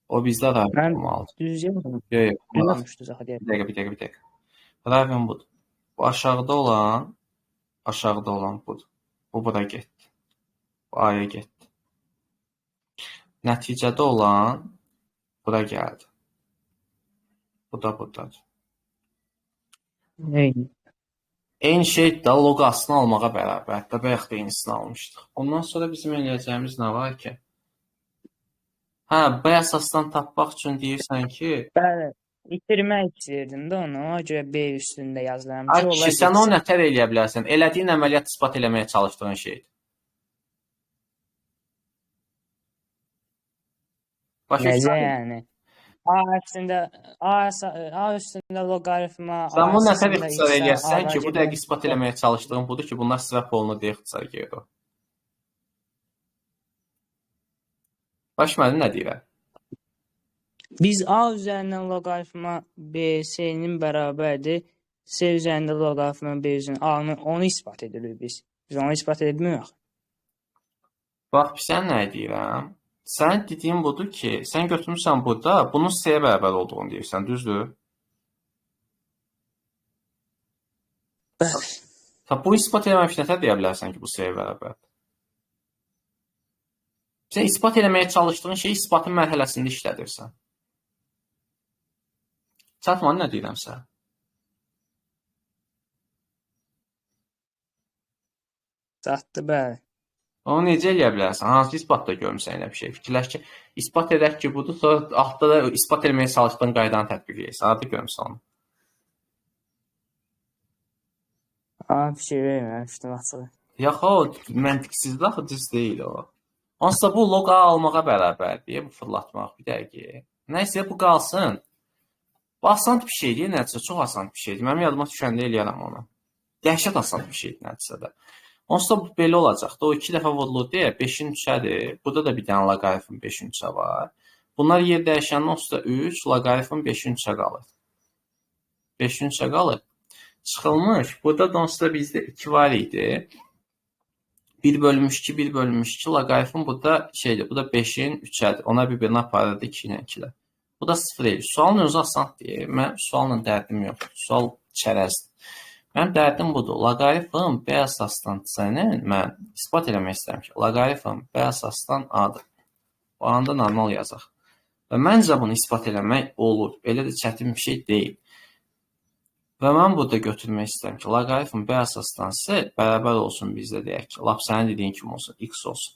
O bizdə rəqəm olmalıdır. Düz yazdım. Yox. Düzəlmişdi zaxa deyək. Bir dəqiqə. Rəqəm budur. Bu aşağıda olan budur. Bu bura getdi. Bu A-ya getdi. Nəticədə olan bura gəldi. Bu da buradadır. Eyni. Eyni şey də loqasını almağa bərabərdir. Bayaq da eynisini almışdıq. Ondan sonra bizim eləyəcəyimiz nə var ki? B əsasdan tapmaq üçün deyirsən ki, Bəli. İtirmək istəyirdim də onu. Ona görə B üstündə yazıram ki, ay kişi, sən o nətər eləyə bilərsən? Elədiyin əməliyyat isbat eləməyə çalışdığın şeydir. Başa Necə düşürsən? yəni? A üstündə loqaritma Sən bunu nətər ixtisar eləyərsən ki, bu dəqiq isbat eləməyə çalışdığın budur ki, bunlar sıra polunu deyə ixtisar edir o. Başmadı nə deyirəm? Biz A üzərindən loqaritma B C-nin bərabərdir. C üzərində loqaritma B üzərindən A-nı onu isbat edirik biz. Biz onu isbat edilmirik. Bax, sən nə deyirəm? Sən dediyin budur ki, sən götürmüsən burada, bunun C-yə bərabər olduğunu deyirsən, düzdür? Bəli. Bu ispat eləmək üçün nətər deyə bilərsən ki, bu C-yə bərabərdir? Sən ispat eləməyə çalışdığın şeyi isbatın mərhələsində işlədirsən. Çatmanı nə deyirəm sən? Çatdı, bəli. Onu necə eləyə bilərsən? Hansı isbatda görmüsən elə bir şey? Fikirləş ki, isbat edək ki, budur, sonra altda da ispat eləməyə çalışdığın qaydanı tətbiq edirsən. Harada görmüsən onu? Bir şey verməmişdim açığı. Yox, o məntiqsizdir, axı düz deyil o. Onsuz da bu loqa almağa bərabərdir, bu fırlatmaq bir dəqiqə. Nəysə, bu qalsın. Bu asan bir şeydir, nəticə çox asan bir şeydir. Mənim yadıma düşəndə eləyərəm onu. Dəhşət asan bir şeydir nəticədə. Onsuz da bu belə olacaqdı. O 2 dəfə vurulur deyə 5-in 3-ədir. Burada da bir dənə loqaritm 5-in 3-ə var. Bunlar yer dəyişəndən onsuz da 3, loqaritm 5-in 3-ə qalır. 5-in 3-ə qalır. Çıxılmış. Burada da onsuz da bizdə 2 var idi. 1 bölmüş 2, 1 bölmüş 2. Loqaritm burada şeydir. Bu da 5-in 3-ədir. Ona bir-birinə aparırdı 2 ilə 2-lə. Bu da 0 edir. Sualın özü asandır. Mən sualla dərdim yoxdur. Sual çərəzdir. Mənim dərdim budur. Loqaritm B əsasdan C-nin mən isbat eləmək istəyirəm ki, loqaritm B əsasdan A-dır. O anda normal yazaq. Və məncə bunu isbat eləmək olur. Elə də çətin bir şey deyil. Və mən burada götürmək istəyirəm ki, loqaritm B əsasdan C bərabər olsun bizdə deyək ki, lap sənin dediyin kimi olsun, x olsun.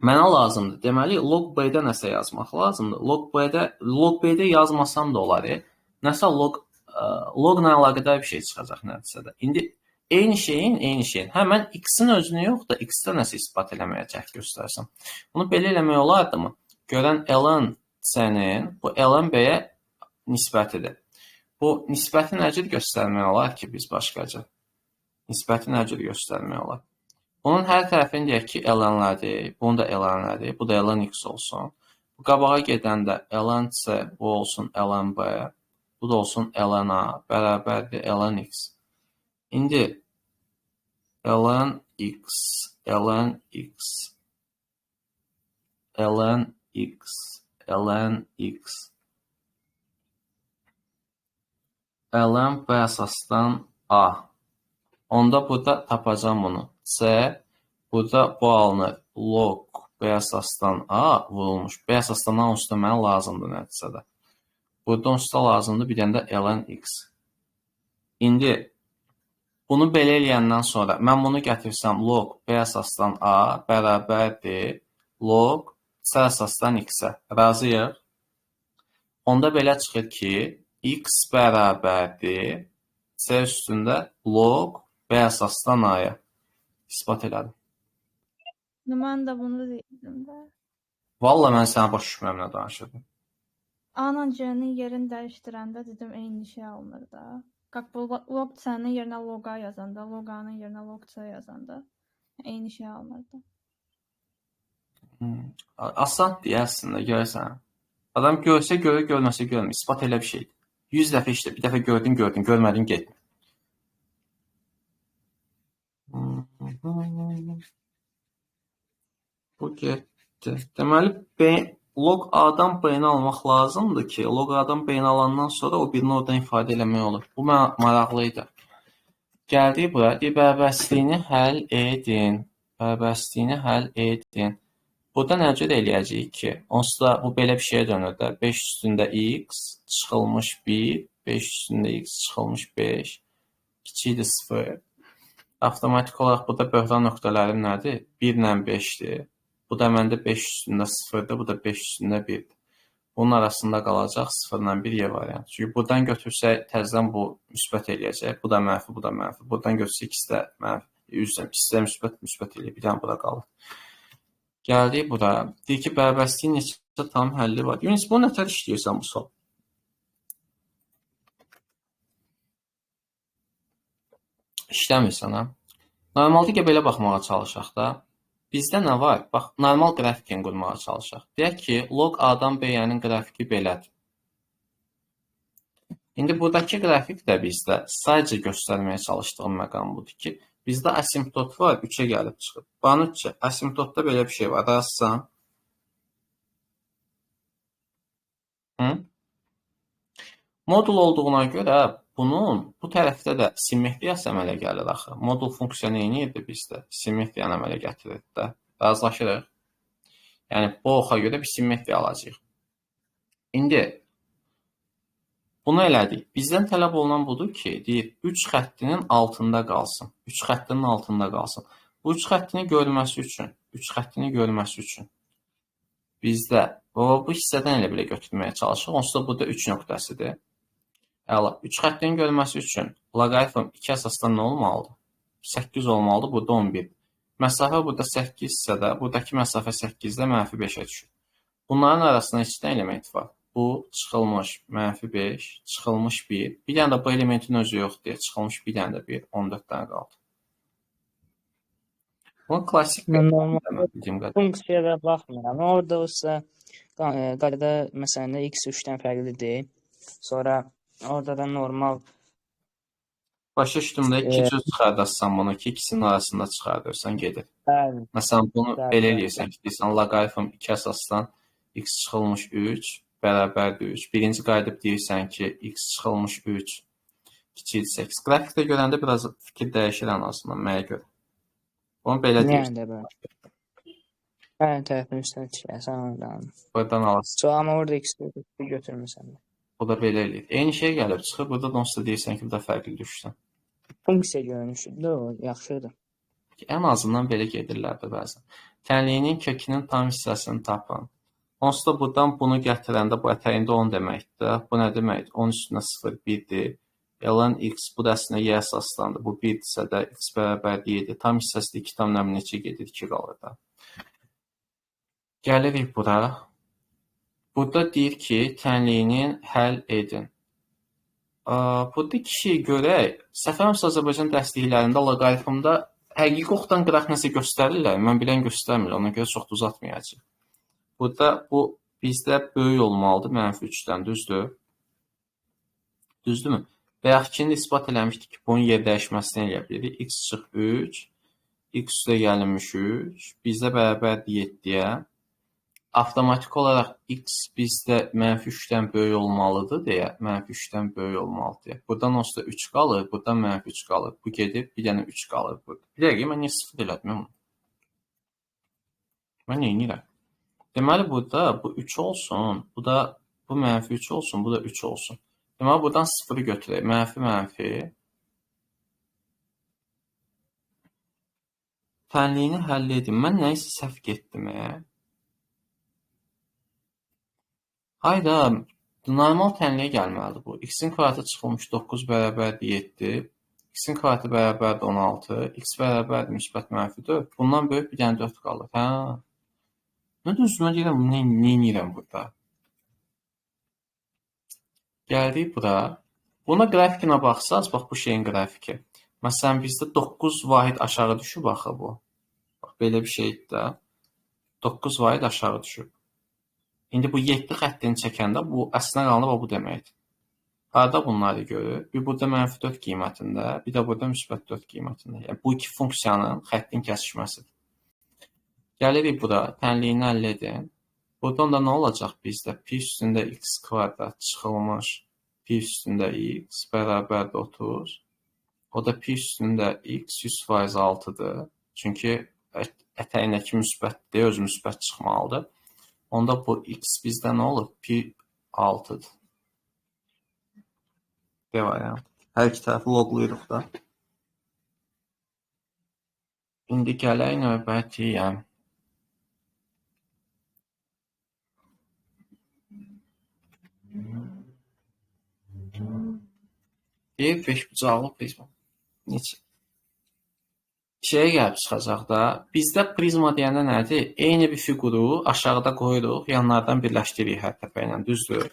Mənə lazımdır. Deməli, log B-də nəsə yazmaq lazımdır. Log B-də yazmasam da olar. Nəsə logla əlaqədar bir şey çıxacaq nəticədə. İndi eyni şeyin. Hə, mən x-in özünü yox da x-də nəsə isbat eləməyə cəhd göstərsəm. Bunu belə eləmək olardımı? Görən ln C-nin bu ln B-yə nisbətidir. Bu nisbəti nə cür göstərmək olar ki, biz başqaca? Nisbəti nə cür göstərmək olar? Bunun hər tərəfini deyək ki, ln-lərdir, bunun da ln-lərdir, bu da ln-x olsun. Bu qabağa gedəndə ln-c, bu olsun ln-b, bu da olsun ln-a, bərabərdir ln-x. İndi ln-x, ln-x, ln-x, ln-x, ln B əsasdan A. Onda burada tapacağım bunu. C, burada bu alınır. Log B əsasdan A vurulmuş. B əsasdan A üstə mənə lazımdır nəticədə. Burada üstə lazımdır bir dənə də ln-x. İndi bunu belə eləyəndən sonra mən bunu gətirsəm log B əsasdan A bərabərdir log C əsasdan x-ə. Razıyıq. Onda belə çıxır ki, x bərabərdir C üstündə log B əsasdan A-ya. İsbat elədim. Mən də bunu deyirdim də. Valla mən sənə baş düşməyimlə danışırdım. A-la C-nin yerini dəyişdirəndə dedim eyni şey alınır da. Bax bu log C-nin yerinə log A yazanda, log A-nın yerinə log C yazanda eyni şey alınırdı. Asan deyə əslində görürsən. Adam görsə görür, görməsə görmür. İsbat elə bir şeydir. 100 dəfə işlə, bir dəfə gördün, görmədin, getmir. Bu getdi. Deməli, log A-dan B-ni almaq lazımdır ki, log A-dan B-ni alandan sonra o birini oradan ifadə eləmək olur. Bu maraqlı idi. Gəldik bura, bərabərsizliyini həll edin. Bərabərsizliyini həll edin. Burada nə cür eləyəcəyik ki, onsuz da bu belə bir şeyə dönür də. 5 üstündə x çıxılmış 1, 5 üstündə x çıxılmış 5, kiçikdir 0. Avtomatik olaraq burada böhran nöqtələrim nədir? 1 ilə 5-dir. Bu da məndə 5 üstündə 0-dır, bu da 5 üstündə 1-dir. Bunun arasında qalacaq 0 ilə 1 y variantı. Çünki buradan götürsək təzədən bu müsbət eləyəcək. Bu da mənfi, bu da mənfi. Buradan götürsək ikisi də mənfi. İkisi də müsbət eləyir. Bir dənə bura qalır. Gəldik bura. Deyir ki, bərabərsizliyin neçə tam həlli var. Yunus, bu nətər işləyirsən bu sual? İşləmirsən, ha? Normalda belə baxmağa çalışaq da. Bizdə nə var? Bax, normal qrafikin qurmağa çalışaq. Deyək ki, log A-dan B-nin qrafiki belədir. İndi buradakı qrafik də bizdə sadəcə göstərməyə çalışdığım məqam budur ki, bizdə asimptot var, 3-ə gəlib çıxır. Banıtçı, asimptotda belə bir şey var. Razısan? Modul olduğuna görə bu tərəfdə də simmetriyası əmələ gəlir axı. Modul funksiya neyiniydi bizdə? Simmetriyanı əmələ gətirir də. Razılaşırıq. Yəni, bu oxa görə bir simmetriya alacaq. İndi, bunu elədik. Bizdən tələb olunan budur ki, deyir, 3 xəttinin altında qalsın. 3 xəttinin altında qalsın. Bu 3 xəttini görməsi üçün bizdə bu hissədən elə belə götürməyə çalışırıq. Onsuz da burada 3 nöqtəsidir. Əla, 3 xəttinin görməsi üçün loqaritm 2 əsasdan nə olmalıdır? 8 olmalıdır, burada 11. Məsafə burada 8 isə də, buradakı məsafə 8-də mənfi 5-ə düşür. Bunların arasında heç nə element var. Bu, çıxılmış mənfi 5, çıxılmış 1. Bir dənə də bu elementin özü yoxdur, çıxılmış bir dənə də 1, 14 dənə qaldı. Bunun klassik funksiyaya baxmıram. Orada olsa, qaydada məsələn x 3-dən fərqlidir. Sonra orada da normal başa düşdüm də 2 cür çıxardarsan bunu ki, ikisinin arasında çıxardırsan gedir. Bəli. Məsələn, bunu belə eləyirsən ki, deyirsən, loqaritm 2 əsasdan x çıxılmış 3 bərabərdir 3. Birinci qayıdıb deyirsən ki, x çıxılmış 3 kiçilsə. Qrafikdə görəndə biraz fikir dəyişir ən azından mənə görə. Bunu belə deyir. Yəni də belə. Hər tərəfin üstünə çıxırsan oradan. Buradan alasın. So, amma orada X-i götürmüsən də. O da belə eləyir. Eyni şey gəlib çıxır. Burada da onsuz da deyirsən ki, burada fərqli düşsən. Funksiya görünüşüdür, o yaxşıdır. Ən azından belə gedirlər də bəzən. Tənliyinin kökünün tam hissəsini tapın. Onsuz da buradan bunu gətirəndə bu ətəyində 10 deməkdir. Bu nə deməkdir? 10 üstünə 0, 1-dir. Ln x bu da əslində y əsaslandır. Bu 1-dirsə də x bərabərdir 7. Tam hissəsi də 2 tam neçə gedir? 2 qalır da. Gəlirik bura. Burada deyir ki, tənliyini həll edin. Burada kişiyə görək, Səfərimsə Azərbaycan dərsliklərində loqaritmda həqiqi oxdan qıraq nəsə göstərirlər. Mən bilən göstərmir, ona görə çox da uzatmayacaq. Burada bu bizdə böyük olmalıdır, -3-dən, düzdür? Düzdürmü? Və yaxud ki, isbat eləmişdik ki, bunun yer dəyişməsini eləyə bilirik. X çıx 3, x üstə gəlinmiş 3, bizdə bərabərdir 7-yə. Avtomatik olaraq x bizdə -3-dən böyük olmalıdır deyə, -3-dən böyük olmalıdır deyə. Buradan onsuz da 3 qalır, buradan -3 qalır. Bu gedib, bir dənə 3 qalır burada. Bir dəqiqə, mən niyə 0 elədim onu? Mən nə edirəm? Deməli, burada bu 3 olsun, bu -3 olsun, bu da 3 olsun. Deməli, buradan 0-ı götürək. -. Tənliyini həll edin. Mən nəyisə səhv getdim. Hayda, normal tənliyə gəlməlidir bu. X-in kvadratı çıxılmış 9 bərabərdir 7. X-in kvadratı bərabərdir 16. X bərabərdir müsbət -4. Bundan böyük bir dənə 4 qalır. Hə. Nə düzmə deyirəm, nə edirəm burada? Gəldik bura. Buna qrafikinə baxsaz, bax bu şeyin qrafiki. Məsələn, bizdə 9 vahid aşağı düşüb axı bu. Bax, belə bir şeydir də. 9 vahid aşağı düşüb. İndi bu 7 xəttini çəkəndə bu əslində qalında bu deməkdir. Harada bunları görür? Bir burada -4 qiymətində, bir də burada müsbət 4 qiymətində. Yəni, bu iki funksiyanın xəttin kəsişməsidir. Gəlirik bura, tənliyini həll edin. Buradan da nə olacaq bizdə? Pi üstündə x kvadrat çıxılmış, pi üstündə x bərabərdir 30. O da pi üstündə x 100% 6-dır. Çünki ətəyindəki müsbətdir, öz müsbət çıxmalıdır. Onda bu x bizdə nə olur? Pi 6-dır. Devam. Hər iki tərəfi loqlayırıq da. İndi gələk növbətiyə. Deyir, 5-bucaqlı prizma. Neçə? Şeyə gəlib çıxacaq da, bizdə prizma deyəndə nədir? Eyni bir fiquru aşağıda qoyuruq, yanlardan birləşdiririk hər təpə ilə, düzdür?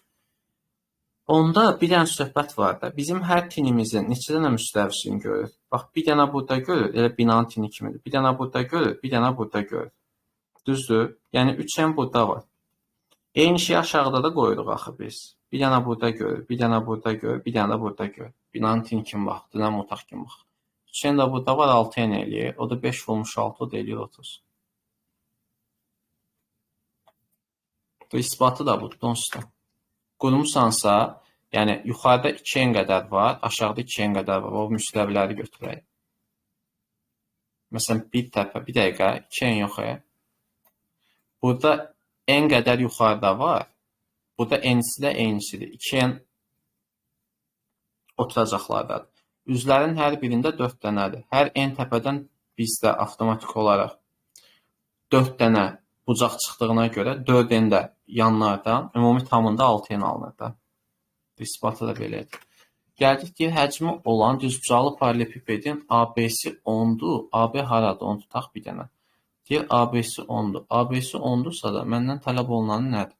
Onda bir dənə söhbət var da, bizim hər tinimizin neçə dənə müstəvisini görür? Bax, bir dənə burada görür, elə binanın tini kimidir. Bir dənə burada görür, bir dənə burada görür. Düzdür? Yəni, üçən burada var. Eyni şey aşağıda da qoyuruq axı biz. Bir dənə burada görür, bir dənə burada görür, bir dənə də burada görür. Binanın tini kimi baxır, dünəm otaq kimi baxır. Üçən də burada var, 6 ən eləyir. O da 5 olmuş 6, o da eləyir 30. Bu isbatı da budur, onsuz da. Qurmusansa, yəni yuxarıda 2n qədər var, aşağıda 2n qədər var. O müstəviləri götürək. Məsələn, bir təpə, bir dəqiqə, 2n yox. Burada n qədər yuxarıda var. Burada n-si də n-sidir. 2n oturacaqlardadır. Üzlərin hər birində 4 dənədir. Hər n təpədən bizdə avtomatik olaraq 4 dənə bucaq çıxdığına görə 4n də yanlardan, ümumi tamında 6n alınır da. İsbatı da belədir. Gəldik deyir, həcmi olan düzbucaqlı paralelipipedin ABC 10-dur. AB haradır? Onu tutaq bir dənə. Deyir, ABC 10-dur. ABC 10-dursa da məndən tələb olunanı nədir?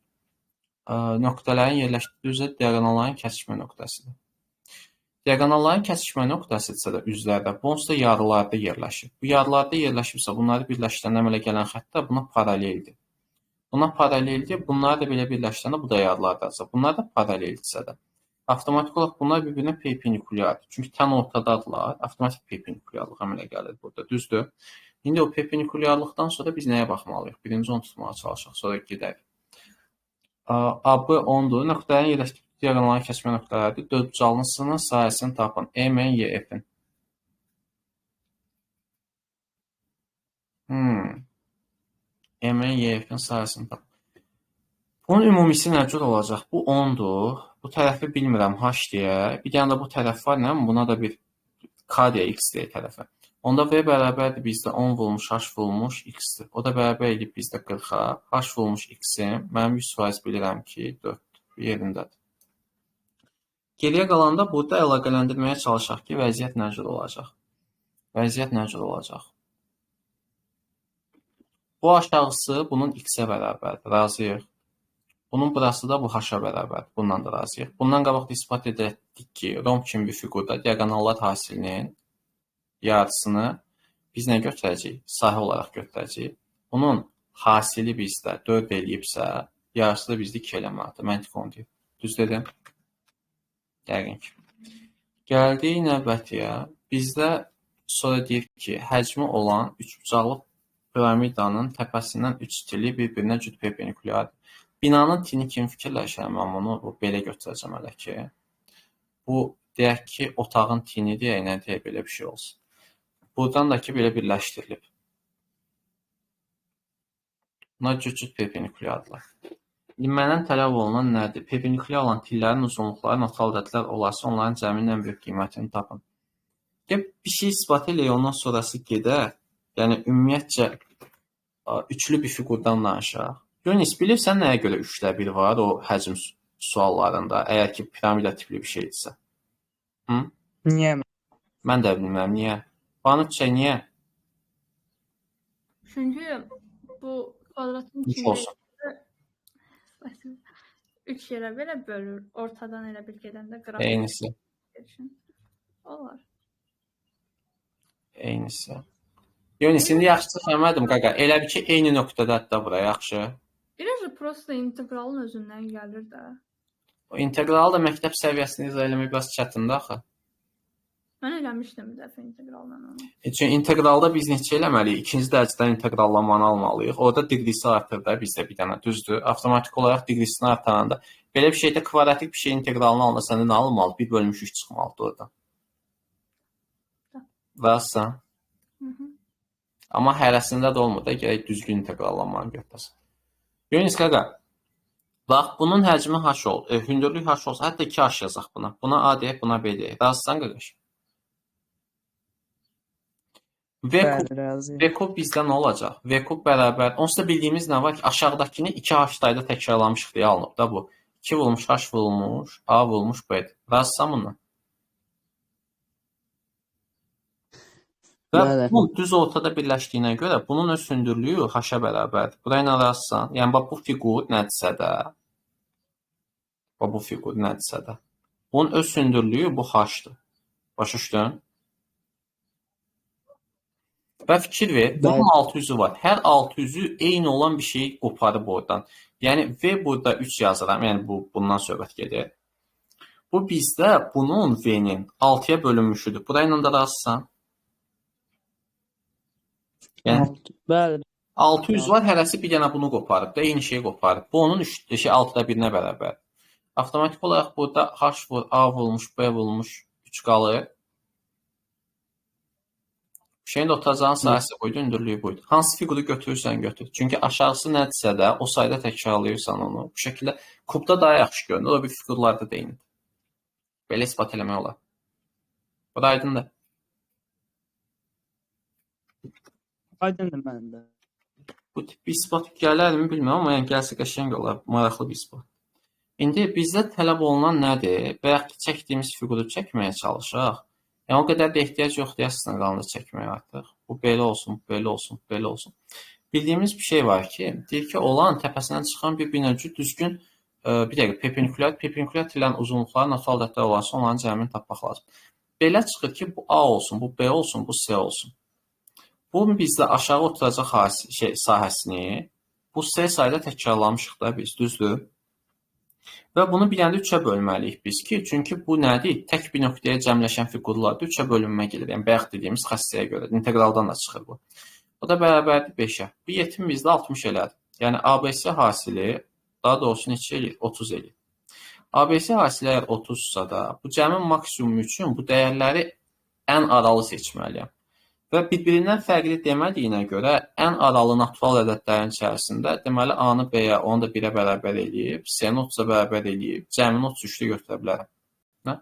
Nöqtələrin yerləşdiyi üzrə diaqonalların kəsişmə nöqtəsidir. Diaqonalların kəsişmə nöqtəsi də üzlərdə, bu onsuz da yarılarda yerləşir. Bu yarılarda yerləşibsə, bunları birləşdirəndə əmələ gələn xəttlər buna paraleldir. Buna paraleldir, bunları da belə birləşdirəndə bu da yarılardadırsa, bunlar da paraleldirsə də. Avtomatik olaraq bunlar bir-birinə perpendikulyardır. Çünki tən ortadadırlar, avtomatik perpendikulyarlıq əmələ gəlir burada, düzdür? İndi o perpendikulyarlıqdan sonra biz nəyə baxmalıyıq? Birinci onu tutmağa çalışaq, sonra gedərik. AB 10-dur, nöqtələrin yerləşdiyi diaqonalları kəsmə nöqtələridir. Dördbucaqlısının sahəsini tapın. M-in, Y-F-in. M-in, Y-F-in sahəsini tapın. Bunun ümumisi nə cür olacaq? Bu 10-dur. Bu tərəfi bilmirəm, H deyə. Bir dənə də bu tərəf var, nə? Buna da bir K deyə, X deyə tərəfə. Onda V bərabərdir bizdə 10 vurmuş, H vurmuş, X-dir. O da bərabər edib bizdə 40-a. H vurmuş X-im. Mənim 100% bilirəm ki, 4 yerindədir. Geriyə qalanda burada əlaqələndirməyə çalışaq ki, vəziyyət nə cür olacaq? Vəziyyət nə cür olacaq? Bu aşağısı bunun X-ə bərabərdir. Razıyıq. Bunun burası da bu H-a bərabərdir. Bundan da razıyıq. Bundan qabaq da ispat edildik ki, romb kimi bir fiqurda diaqonallar hasilinin yarısını biz nə götürəcəyik? Sahə olaraq götürəcəyik. Bunun hasili bizdə 4 eləyibsə, yarısı da bizdə 2 eləməlidir. Məntiq 10 deyil. Düz dedim? Yəqin ki. Gəldik növbətiyə. Bizdə sonra deyir ki, həcmi olan üçbucaqlı piramidanın təpəsindən 3 tili bir-birinə cüt perpendikulярdır. Binanın tini kimi fikirləşirəm, mən bunu belə götürəcəm hələ ki. Bu, deyək ki, otağın tinidir, yəni deyək, belə bir şey olsun. Buradan da ki, belə birləşdirilib. Bunlar cüt perpendikulyardılar. Məndən tələb olunan nədir? Perpendikulyar olan tillərin uzunluqları notal ədədlər olarsa, onların cəminin ən böyük qiymətini tapın. Bir şey ispat eləyək, ondan sonrası gedər. Yəni, ümumiyyətcə, üçlü bir fiqurdan danışaq. Yonis, bilirsən nəyə görə 3də 1 var o həcm suallarında, əgər ki, piramida tipli bir şeydirsə? Niyə? Mən də bilmirəm, niyə? Banıqçay, niyə? Çünki bu kvadratın 3 yerə belə bölür. Ortadan elə bir gedəndə qraf. Eynisi. Olar. Eynisi. Yonis, indi yaxşı çıxamadım, qaqa. Elə bir ki, eyni nöqtədədir də bura, yaxşı. Biraz prosta integralın özündən gəlir də. O integralı da məktəb səviyyəsində izah eləmək biraz çətindir axı. Mən eləmişdim bir dəfə integraldan onu. Çünki integralda biz neçə eləməliyik? İkinci dərəcədən integrallamanı almalıyıq. Orada diqrisi artır da bizdə bir dənə, düzdür. Avtomatik olaraq diqrisini artıranda. Belə bir şeydə kvadratik bir şey integralını alanda səndə nə almalı? 1/3 çıxmalıdır orada. Razısan? Amma hərəsində də olmur da, gərək düzgün integrallamanı götürəsən. Yonis qaqa, bax, bunun həcmi H ol, hündürlük H olsa, hətta 2H yazaq buna. Buna A deyək, buna B deyək. Razısan qaqaş? V kub bizdə nə olacaq? V kub bərabər, onsuz da bildiyimiz nə var ki, aşağıdakini 2H dayda təkrarlamışıq deyə alınıb da bu. 2 vurmuş, H vurmuş, A vurmuş, B. Razısan bundan? Və bunun düz ortada birləşdiyinə görə bunun öz hündürlüyü H-a bərabərdir. Burayla razısan? Yəni, bu fiqur nədirsə də, bu fiqur nədirsə də, bunun öz hündürlüyü bu H-dır. Başa düşdün? Və fikir ver, bunun 600-ü var. Hər 600-ü eyni olan bir şeyi qoparıb oradan. Yəni, V burada 3 yazıram, yəni bundan söhbət gedir. Bu bizdə bunun V-nin 6-ya bölünmüşüdür. Burayla da razısan? Yəni, 600 var, hərəsi bir dənə bunu qoparıb da, eyni şeyi qoparıb. Bu onun 6-da 1-nə bərabər. Avtomatik olaraq burada H vur, A vurmuş, B vurmuş, 3 qalır. Şeyin də oturacağın sahəsi buydu, hündürlüyü buydu. Hansı fiquru götürürsən götür. Çünki aşağısı nədirsə də, o sayda təkrarlayırsan onu. Bu şəkildə kubda daha yaxşı görünür. O bir fiqurlarda deyinir. Belə ispat eləmək olar. Bu da aydındır. Aydındır məndə. Bu tip bir ispat gələrmi bilmirəm, amma yəni gəlsə qəşəng olar, maraqlı bir ispat. İndi bizdə tələb olunan nədir? Bayaq ki, çəkdiyimiz fiquru çəkməyə çalışaq. Yəni, o qədər də ehtiyac yoxdur, əslində qalanda çəkməyə artıq. Bu belə olsun, belə olsun, belə olsun. Bildiyimiz bir şey var ki, deyir ki, olan təpəsindən çıxan bir binəcü düzgün, bir dəqiqə, perpendikulyar tillərin uzunluqları natural ədədlər olarsa, onların cəmini tapmaq lazım. Belə çıxır ki, bu A olsun, bu B olsun, bu C olsun. Bu bizdə aşağı oturacaq sahəsini bu C sayda təkrarlamışıq da biz, düzdür? Və bunu bir dənə 3-ə bölməliyik biz ki, çünki bu nədir? Tək bir nöqtəyə cəmləşən fiqurlarda 3-ə bölünmə gedir. Yəni, bayaq dediyimiz xassəyə görə, integraldan da çıxır bu. O da bərabərdir 5-ə. Bu yetim bizdə 60 elədir. Yəni, ABC hasili daha doğrusu neçə eləyir? 30 eləyir. ABC hasili əgər 30-sa da, bu cəmin maksimumu üçün bu dəyərləri ən aralı seçməliyəm. Və bir-birindən fərqli demədiyinə görə ən aralı natural ədədlərin içərisində deməli A-nı B-yə, onu da 1-ə bərabər eləyib, C-ni 30-a bərabər eləyib, cəmini 33-də götürə bilərəm. Nə?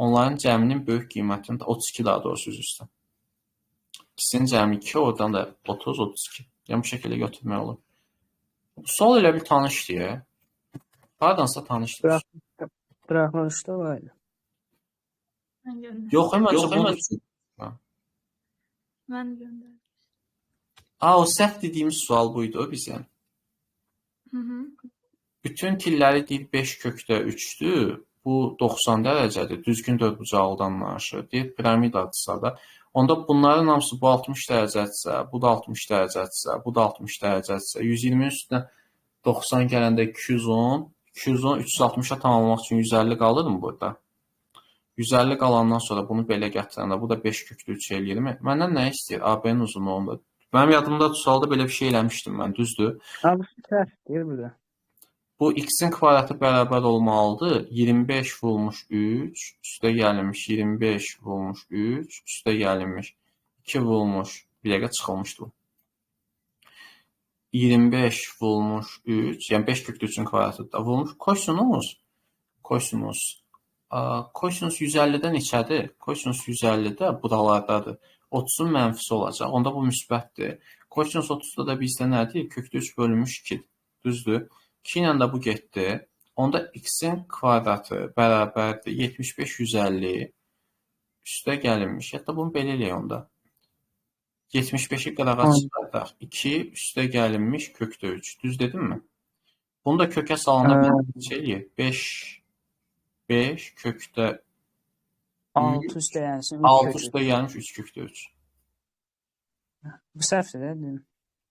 Onların cəminin böyük qiymətini 32 daha doğrusu üzrüstə. İkisinin cəmi 2, oradan da 30, 32. Yəni bu şəkildə götürmək olur. Sual elə bir tanış deyə. Hardansa tanışdır. Buraxılışda var idi. Mən göndərdim. Yox, mən Mən göndərdim. O səhv dediyimiz sual buydu o bizə. Bütün tilləri deyir 5 kökdə 3-dür. Bu 90 dərəcədir. Düzgün dördbucaqlıdan danışır. Deyir piramidadırsa da. Onda bunların hamısı bu 60 dərəcədirsə, bu da 60 dərəcədirsə, bu da 60 dərəcədirsə, 120-nin üstünə 90 gələndə 210, 210 360-a tamamlamaq üçün 150 qalırmı burada? 150 qalandan sonra bunu belə gətirəndə, bu da 5 köklü 3 eləyir mi? Məndən nə istəyir? AB-nin uzunluğunda. Mənim yadımda sualda belə bir şey eləmişdim mən, düzdür? Bu səhv deyir burada. Bu x-in kvadratı bərabər olmalıdır. 25 vurulmuş 3, üstə gəlinmiş 25 vurulmuş 3, üstə gəlinmiş 2 vurulmuş, bir dəqiqə çıxılmışdı bu. 25 vurulmuş 3, yəni 5 köklü 3-ün kvadratıdır da vurulmuş. Kosinus 150-dən neçədir? Kosinus 150-də buralardadır. 30-un mənfisi olacaq. Onda bu müsbətdir. Kosinus 30-da da bizdə nədir? Kökdə 3 bölünmüş 2. Düzdür. 2 ilə də bu getdi. Onda x-in kvadratı bərabərdir 75 150 üstə gəlinmiş. Hətta bunu belə eləyək onda. 75-i qırağa çıxardaq. 2 üstə gəlinmiş kökdə 3. Düz dedim mi? Bunu da kökə salanda neçə eləyir? 5 kökdə 6 üstə gəlsin. 6 üstə gəlmiş 3 kökdə 3. Bu səhvdir də dedim.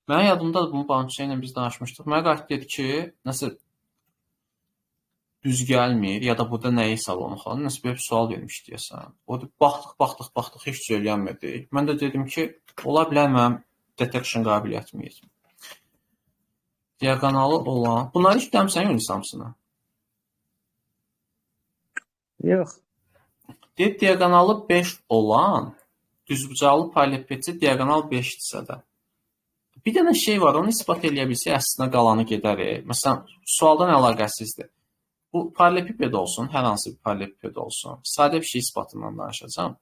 Mənim yadımdadır, bunu Bançı ilə biz danışmışdıq. Mənə qayıt dedi ki, nəsə düz gəlmir ya da burada nəyi salonu xalq, nəsə bir sual vermiş deyəsən. O da baxdıq, heç söylənmədi. Mən də dedim ki, ola bilər mənim detection qabiliyyətim yetmir. Diaqonalı olan, bunları işləmsən Yunis hamısını. Yox. Deyir, diaqonalı 5 olan düzbucaqlı paralellepipedcə diaqonal 5-dirsə də. Bir dənə şey var, onu isbat eləyə bilsək, əslində qalanı gedərik. Məsələn, sualdan əlaqəsizdir. Bu paralellepiped olsun, hər hansı bir paralellepiped olsun. Sadə bir şey isbatından danışacağam.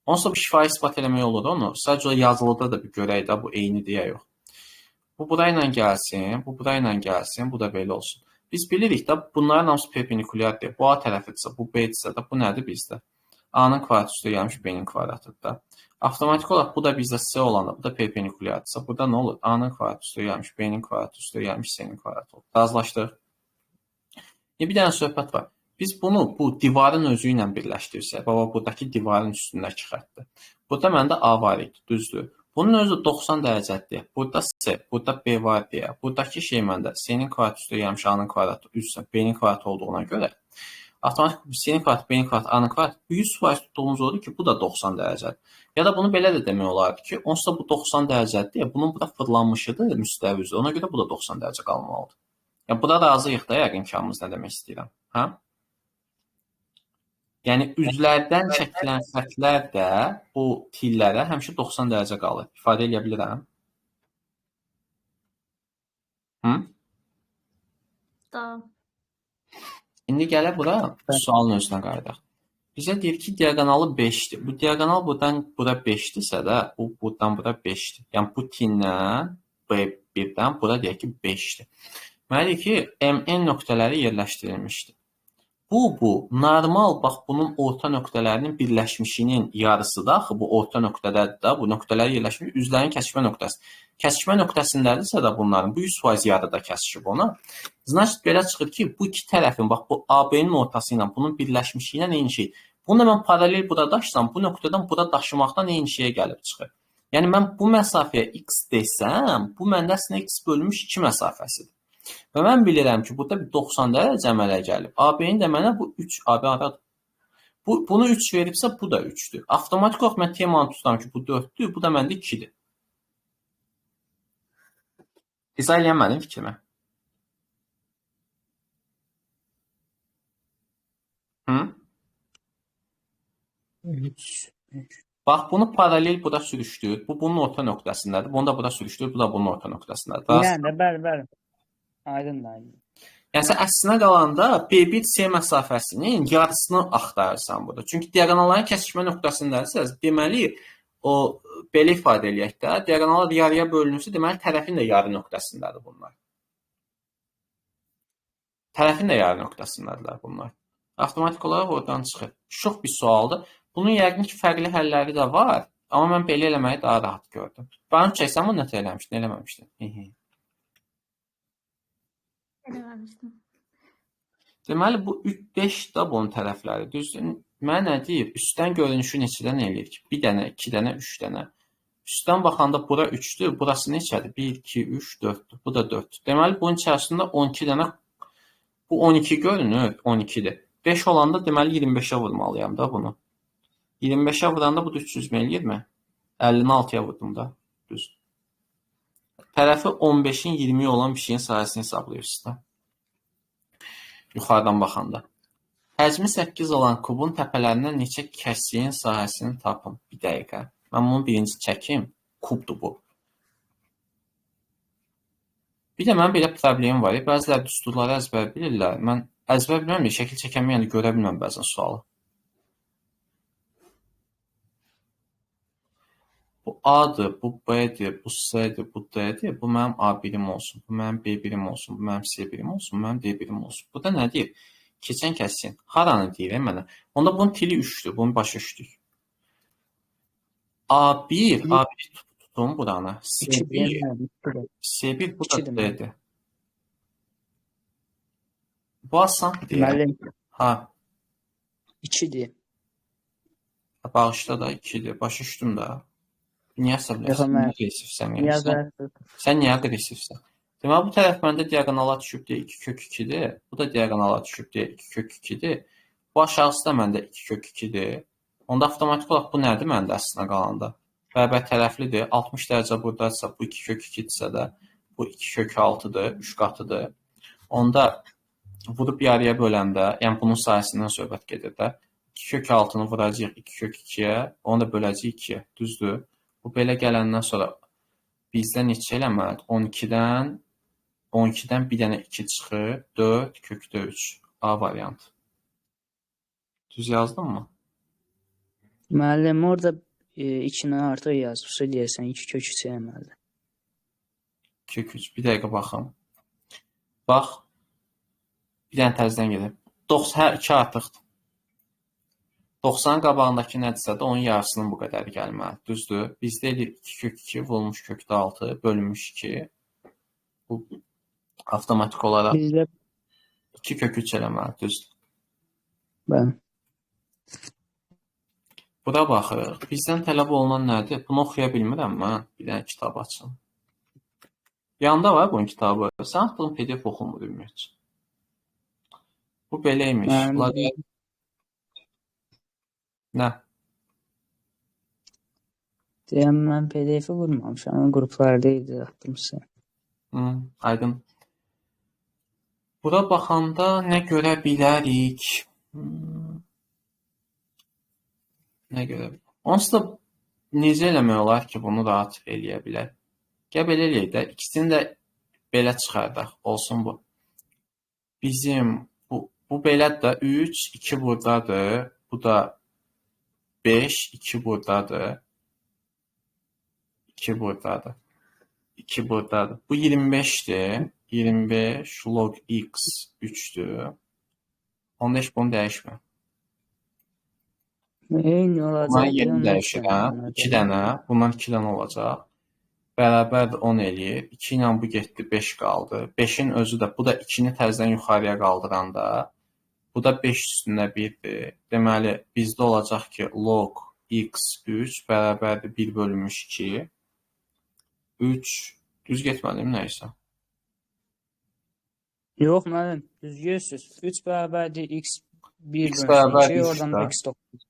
Onsuz da bir şifahi isbat eləmək olur onu. Sadəcə yazılıda da bir görək də bu eyni deyə yox. Bu burayla gəlsin, bu burayla gəlsin, bu da belə olsun. Biz bilirik də bunların hamısı perpendikulyardır. Bu A tərəfidirsə, bu B-dirsə də bu nədir bizdə? A-nın kvadratı üstə gəlmiş B-nin kvadratıdır da. Avtomatik olaraq bu da bizdə C olanda, bu da perpendikulyardırsa, burada nə olur? A-nın kvadratı üstə gəlmiş B-nin kvadraты üstə gəlmiş C-nin kvadratı olur. Razılaşdıq. Bir dənə söhbət var. Biz bunu bu divarın özü ilə birləşdirsək, baba buradakı divarın üstündəki xəttdir. Burada məndə A var idi, düzdür. Bunun özü 90 dərəcədir. Burada C, burada B var deyə. Buradakı şey məndə C-nin kvadratı üstə gəlmiş A-nın kvadratı üstə B-nin kvadratı olduğuna görə avtomatik C-nin kvadratı, B-nin kvadratı, A-nın kvadratı 100% tutduğumuz odur ki, bu da 90 dərəcədir. Ya da bunu belə də demək olardı ki, onsuz da bu 90 dərəcədir. Bunun bura fırlanmışıdır müstəvi üzrə. Ona görə bu da 90 dərəcə qalmalıdır. Yəni buna razıyıq da yəqin ki, hamımız nə demək istəyirəm. Hə? Yəni üzlərdən çəkilən xəttlər də bu tillərə həmişə 90 dərəcə qalır. İfadə edə bilirəm? Tamam. İndi gələk bura sualın özünə qayıdaq. Bizə deyir ki, diaqonalı 5-dir. Bu diaqonal buradan bura 5-dirsə də, bu buradan bura 5-dir. Yəni bu tildən B1-dən bura deyək ki, 5-dir. Mənə deyir ki, MN nöqtələri yerləşdirilmişdir. Bu normal, bax bunun orta nöqtələrinin birləşmişinin yarısı da, bu orta nöqtədədir də, bu nöqtələr yerləşmiş, üzlərin kəsişmə nöqtəsi. Kəsişmə nöqtəsindədirsə də bunların, bu 100% yarıda kəsişib ona. Значит, belə çıxır ki, bu iki tərəfin, bax bu AB-nin ortası ilə bunun birləşmişliyi ilə eyni şey. Bunu mən paralel bura daşısam, bu nöqtədən bura daşımaqdan eyni şeyə gəlib çıxır. Yəni mən bu məsafəyə x desəm, bu məndə əslində x bölünmüş 2 məsafəsidir. Və mən bilirəm ki, burada bir 90 dərəcə əmələ gəlib. AB-nin də mənə bu 3, AB aradır. Bunu 3 veribsə, bu da 3-dür. Avtomatik olaraq mən temanı tuturam ki, bu 4-dür, bu da məndə 2-dir. İzah eləyənmədim fikrimi. Hı? 3. Bax, bunu paralel bura sürüşdür. Bu bunun orta nöqtəsindədir. Bunu da bura sürüşdür. Bu da bunun orta nöqtəsindədir. Daha Yəni də bəli, bəli. Aydındır, aydın. yəni sən əslinə qalanda B1 C məsafəsinin yarısını axtarırsan burada. Çünki diaqonalların kəsişmə nöqtəsindəsiniz. Deməli, o belə ifadə eləyək də, diaqonallar yarıya bölünürsə, deməli tərəfin də yarı nöqtəsindədir bunlar. Tərəfin də yarı nöqtəsindədirlər bunlar. Avtomatik olaraq oradan çıxır. Çox bir sualdır. Bunun yəqin ki, fərqli həlləri də var. Amma mən belə eləməyi daha rahat gördüm. Bana çəksən bunu nətə eləmişdin, eləməmişdin. Eləməmişdim. Deməli, bu 5 də bunun tərəfləri. Düzdür? Mənə nə deyir? Üstdən görünüşü neçədən eləyir ki? 1 dənə, 2 dənə, 3 dənə. Üstdən baxanda bura 3-dür. Burası neçədir? 1, 2, 3, 4-dür. Bu da 4-dür. Deməli, bunun içərisində 12 dənə, bu 12 görünür, 12-dir. 5 olanda deməli 25-ə vurmalıyam da bunu. 25'e vuranda bu da 300 eləyir mi? 56'ya vurdum da. Düz. Tərəfi 15'in 20 olan bir şeyin sahəsini hesablayırsınız da. Yuxarıdan baxanda. Həcmi 8 olan kubun təpələrindən neçə kəsiyin sahəsini tapın. Bir dəqiqə. Mən bunu birinci çəkim. Kubdur bu. Bir də mənim belə problemim var. Bəziləri düsturları əzbər bilirlər. Mən əzbər bilməm, şəkil çəkəmə yəni görə bilməm bəzən sualı. Bu A'dır, bu B'dir, bu C'dir, bu D'dir. Bu mənim A birim olsun, bu mənim B birim olsun, bu mənim C birim olsun, bu mənim D birim olsun. Bu da nə deyir? Keçən kəsin haranı deyir mənə? Onda bunun tili 3'dür, bunu başa düşdük. A1 tutum buranı. C1 bu da D'dir. Bu asandır. Müəllim, Ha, 2-dir. bağışla da 2'dir. Başa düşdüm da. Niyə əsəbləşsən? Yox, Niyə mən agresivsən? Yəni? yazar. Sən niyə agresivsən? Deməli, bu tərəf məndə diaqonala düşüb deyə 2 kök 2'dir. Bu da diaqonala düşüb deyə 2 kök 2'dir. Bu aşağısı da məndə 2 kök 2'dir. Onda avtomatik olaraq bu nədir məndə əslinə qalanda? Bərabər tərəflidir. 60 dərəcə buradaysa, bu 2 kök 2'dirsə də, bu 2 kök 6'dır, 3 qatıdır. Onda vurub yarıya böləndə, yəni bunun sayəsindən söhbət gedir də, 2 kök 6'nı vuracağıq 2 kök 2'yə, onu da böləcəyik 2'yə, düzdür? Bu belə gələndən sonra bizdə neçə eləməlidir? 12'dən bir dənə 2 çıxır, 4 kökdə 3. A variantı. Düz yazdın mı? Müəllim, orada 2-ni artıq yazırsa deyəsən 2 kök 3 eləməlidir. Kök 3. Bir dəqiqə baxım. Bax. Bir dənə təzədən gedir. 90, 2 artıqdır. 90'ın qabağındakı nədirsə də onun yarısının bu qədəri gəlməlidir. Düzdür? Bizdə elə 2 kök 2 vurulmuş kökdə 6 bölünmüş 2. Bu avtomatik olaraq Bizdə 2 kök 3 eləməlidir. Düzdür? bəli. Bura baxırıq. Bizdən tələb olunan nədir? Bunu oxuya bilmirəm mən. Bir dənə kitab açım. Yanında var bunun kitabı. Sən bunun PDF oxumur ümumiyyətcə. Bu beləymiş. Nə? Deyəm, mən PDF-i vurmamışam. Qruplarda idi, atdım sizə. Aydın. Bura baxanda nə görə bilərik? Nə görə bilərik? Onsuz da necə eləmək olar ki, bunu rahat eləyə bilər? Gəl belə eləyək də, ikisini də belə çıxardaq. Olsun bu. Bizim bu belədir də 3, 2 buradadır. Bu da 5, 2 buradadır. 2 buradadır. 2 buradadır. Bu 25'dir. 25 log x 3'dür. Onda heç bunu dəyişmə. Eyni olacaq. Bundan yeni dəyişirəm. 2 dənə. Bundan 2 dənə olacaq. Bərabərdir 10 eləyir. 2 ilə bu getdi 5 qaldı. 5'in özü də bu da 2'ni təzədən yuxarıya qaldıranda bu da 5 üstündə 1'dir. Deməli bizdə olacaq ki log x 3 bərabərdir 1 bölünmüş 2. 3 düz getmədim nəysə. Yox müəllim, düzgürsüz. 3 bərabərdir x 1 X bölünsün bərabərdir 2, üç oradan də. da x 9.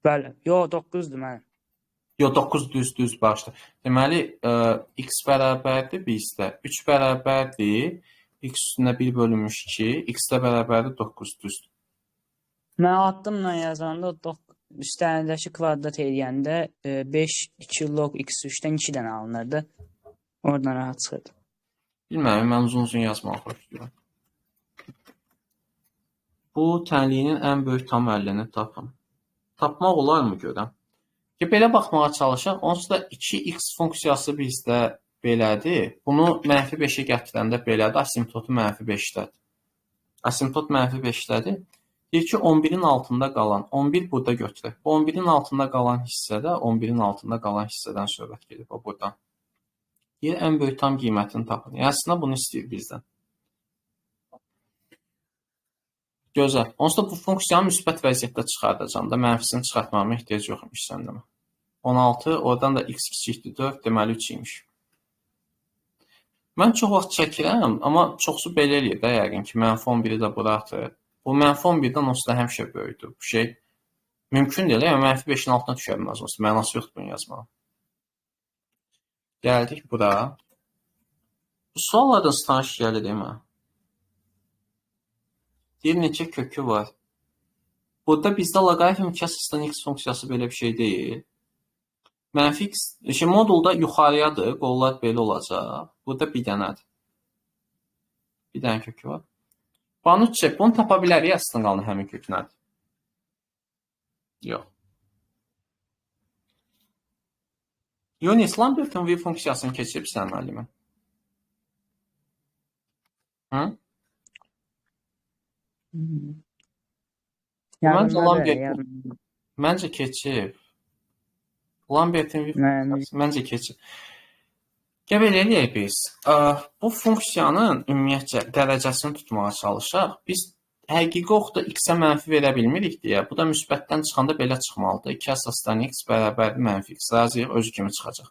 Bəli. Yox, 9'dur müəllim. Yox 9 düz başda. Deməli x bərabərdir bizdə 3 bərabərdir x üstünə 1 bölünmüş 2, x də bərabərdir 9 düzdür. Mən addımla yazanda üstlərindəki kvadrat eləyəndə 5 2 log x3-dən 2 dənə alınırdı. Oradan rahat çıxırdı. Bilmirəm, mən uzun-uzun yazmağı xoşlayıram. Bu tənliyin ən böyük tam həllini tapın. Tapmaq olarmı görəm? Ki, belə baxmağa çalışaq, onsuz da 2x funksiyası bizdə belədir. Bunu -5-ə gətirəndə belədir, asimptotu -5-dədir. Asimptot -5-dədir. Deyir ki, 11-in altında qalan, 11 burada götürək. Bu 11-in altında qalan hissədə, 11-in altında qalan hissədən söhbət gedir o buradan. Deyir, ən böyük tam qiymətini tapın. Yəni, əslində bunu istəyir bizdən. Gözəl. Onsuz da bu funksiyanı müsbət vəziyyətdə çıxardacağım da, mənfisini çıxartmağıma ehtiyac yoxmuş səndəmə. 16, oradan da x kiçikdir 4, deməli 3 imiş. Mən çox vaxt çəkirəm, amma çoxsu belə eləyir də yəqin ki, -11-i də bura atır. Bu -11-dən onsuz da həmişə böyükdür. Bu şey mümkün deyil, yəni -5-in altına düşə bilməz onsuz. Mənası yoxdur bunu yazmağa. Gəldik bura. Bu suallardan tanış gəlir demə. Deyir, neçə kökü var? Burada bizdə loqaritm 2 əsasdan x funksiyası belə bir şey deyil. Mənfi x, modulda yuxarıyadır, qollar belə olacaq. Burada bir dənədir. Bir dənə kökü var. Bunu çək, bunu tapa bilərik əslində qalan həmin kök nədir? Yox. Yunis, Lambertin V funksiyasını keçirsən müəllimə? Hı? Məncə keçib. Lambertin V funksiyası məncə keçib. Gəl belə eləyək biz. Bu funksiyanın ümumiyyətcə dərəcəsini tutmağa çalışaq. Biz həqiqi oxuda x-ə mənfi verə bilmirik deyə. Bu da müsbətdən çıxanda belə çıxmalıdır. 2 əsasdan x bərabərdir mənfi x. Razıyıq, özü kimi çıxacaq.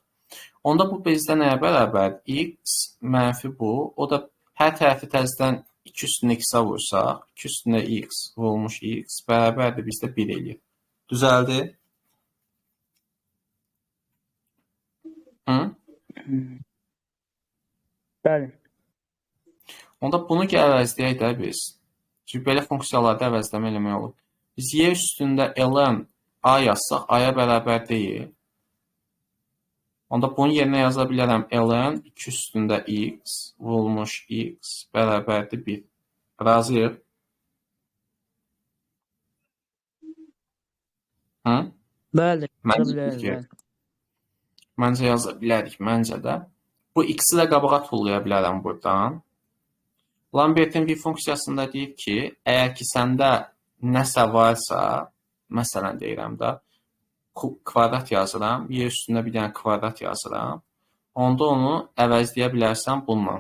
Onda bu bizdə nəyə bərabər? X mənfi bu. O da hər tərəfi təzədən 2 üstünə x-ə vursaq, 2 üstünə x vurulmuş x bərabərdir bizdə 1 eləyir. Düzəldi? Hı? Bəli. Onda bunu əvəzləyək də biz. Çünki belə funksiyalarda əvəzləmə eləmək olur. Biz y üstündə ln a yazsaq, a-ya bərabər deyil. Onda bunun yerinə yaza bilərəm ln 2 üstündə x vurulmuş x bərabərdir 1. Razıyıq? Hı? Bəli. Məncə yaza bilərik, məncə də. Bu x-i də qabağa tullaya bilərəm buradan. Lambertin V funksiyasında deyir ki, əgər ki, səndə nəsə varsa, məsələn deyirəm də, kvadrat yazıram, y üstündə bir dənə kvadrat yazıram, onda onu əvəzləyə bilərsən bununla.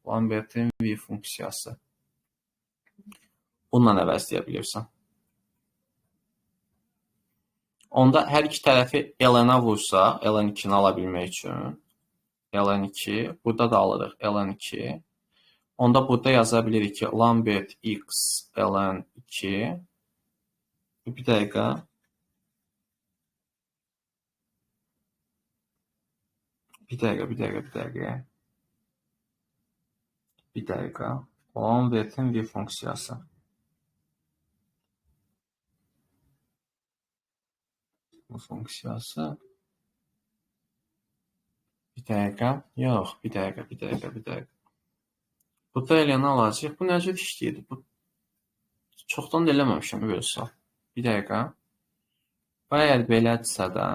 Lambertin V funksiyası. Bununla əvəzləyə bilirsən. Onda hər iki tərəfi ln-ə vursaq, ln2-ni ala bilmək üçün, ln2, burada da alırıq ln2. Onda burada yaza bilirik ki, Lambert x ln2. Bir dəqiqə. Bir dəqiqə. Lambertin V funksiyası. Bu funksiyası. Bir dəqiqə. Yox, bir dəqiqə. Burada eləyəni alacaq. Bu necə işləyirdi? Bu çoxdan da eləməmişəm belə sual. Bir dəqiqə. Bu əgər belədirsə də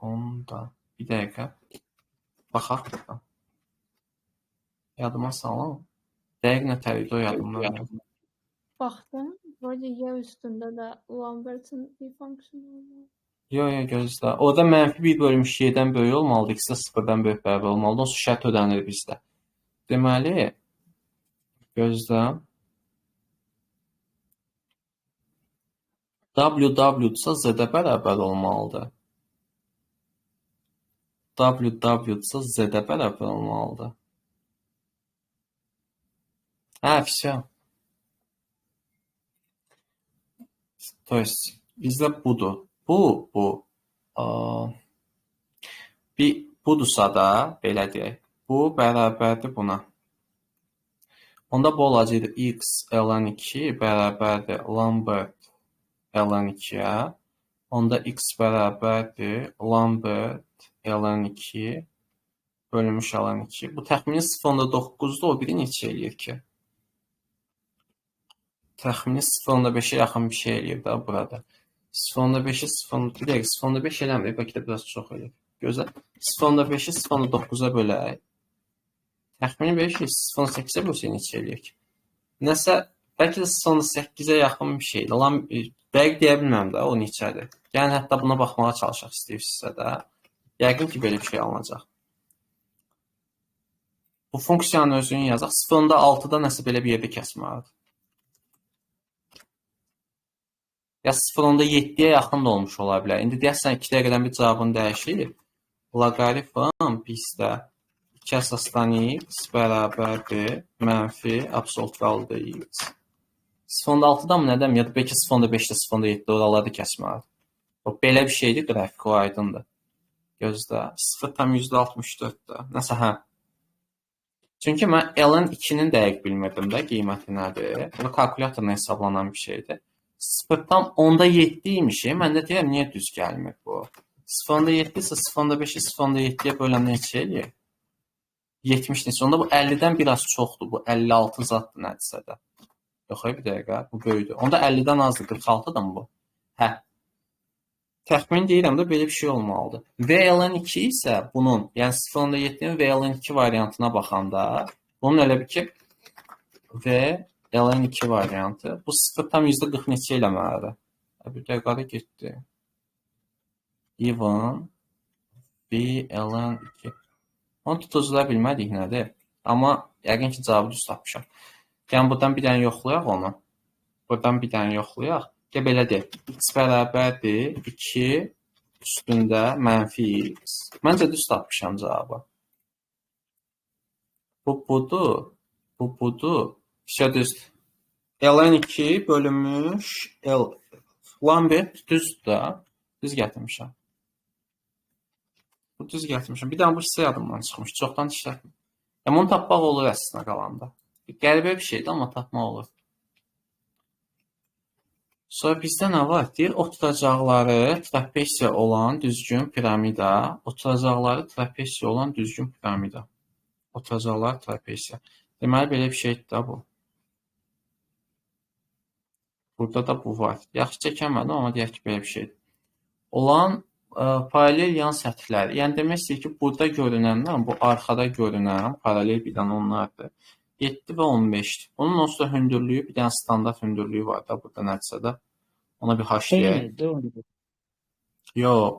onda bir dəqiqə. Baxaq burada. Yadıma salım. Dəqiq nətər idi o yadımdan. Baxdım, vədə y üstündə də Lambertin V funksiyası olmalı. Yox, gözlə. Orada -1 bölmüş y-dən böyük olmalıdır, x-də 0-dan böyük bərabər olmalıdır. O şərt ödənir bizdə. Deməli, gözlə. W-W-dsa z-ə bərabər olmalıdır. W-W-dsa z-ə bərabər olmalıdır. Vəsə. To есть, bizdə budur. Bu. Bir budursa da, belə deyək. Bu bərabərdir buna. Onda bu olacaqdır x ln 2 bərabərdir Lambert ln 2-yə. Onda x bərabərdir Lambert ln 2 bölünmüş ln 2. Bu təxmini 0.9-dur, o biri neçə eləyir ki? Təxmini 0.5-ə yaxın bir şey eləyir də burada. 0.5-i 0.5 eləmir, bəlkə də biraz çox eləyir. Gözəl. 0.5-i 0.9-a bölək. Təxmini 5 0.8-ə bölsə neçə eləyir ki? Nəsə, bəlkə də 0.8-ə yaxın bir şeydir. Lan, dəqiq deyə bilməm də, o neçədir. Yəni, hətta buna baxmağa çalışaq istəyirsinizsə də. Yəqin ki, belə bir şey alınacaq. Bu funksiyanın özünü yazaq. 0.6-da nəsə belə bir yerdə kəsməlidir. Ya 0.7-yə yaxın da olmuş ola bilər. İndi deyəsən 2 dəqiqədən bir cavabını dəyişir. Loqaritm bizdə 2 əsasdan x bərabərdir mənfi absolut qalıdır x. 0.6-da mı nədəm? Ya da bəlkə 0.5-də 0.7-də oralarda kəsməlidir. Belə bir şeydir, qrafik o aydındır. Gözlə. 0,64-də. Nəsə, hə. Çünki mən ln 2-nin dəqiq bilmirdim də qiyməti nədir. Bu kalkulyatorla hesablanan bir şeydir. 0,7 imiş. Mən də deyirəm, niyə düz gəlmir bu? 0,7 isə 0,5-i 0,7-yə bölən neçə eləyir? 70 neçə. Onda bu 50-dən biraz çoxdur. Bu 56 zaddır nədirsə də. Yox, bir dəqiqə. Bu böyüdür. Onda 50-dən azdır. 46-dır mı bu? Hə. Təxmin deyirəm də belə bir şey olmalıdır. VLN2 isə bunun, yəni 0,7-nin VLN2 variantına baxanda, bunun elə bir ki, VLN2 variantı, bu 0,40 neçə eləməlidir? Bir dəqiqədə getdi. Even VLN2. Onu tutucula bilmədik nədir? Amma yəqin ki, cavabı düz tapmışam. Yəni, buradan bir dənə yoxlayaq onu. Buradan bir dənə yoxlayaq. Gəl belə deyək, x bərabərdir 2 üstündə mənfi x. Məncə düz tapmışam cavabı. Bu budur. Bu budur. İşə düzdür. ln2 bölünmüş Lambert düzdür da. Düz gətirmişəm. Bu düz gətirmişəm. Bir dənə bu hissə yadımdan çıxmış. Çoxdan işlətmir. Yəni, onu tapmaq olur əslində qalanda. Qəribə bir şeydir, amma tapmaq olur. Sonra bizdə nə var? Deyir, oturacaqları trapesiya olan düzgün piramida. Oturacaqları trapesiya olan düzgün piramida. Oturacaqları trapesiya. Deməli, belə bir şeydir də bu. Burada da bu var. Yaxşı çəkəmədim, amma deyək ki, belə bir şeydir. Olan paralel yan səthləri. Yəni, demək istəyir ki, burada görünənlər, bu arxada görünən paralel bir dənə onlardır. 7 və 15-dir. Bunun onsuz da hündürlüyü, bir dənə standart hündürlüyü var da burada nədirsə də. Ona bir haş deyək. Yox.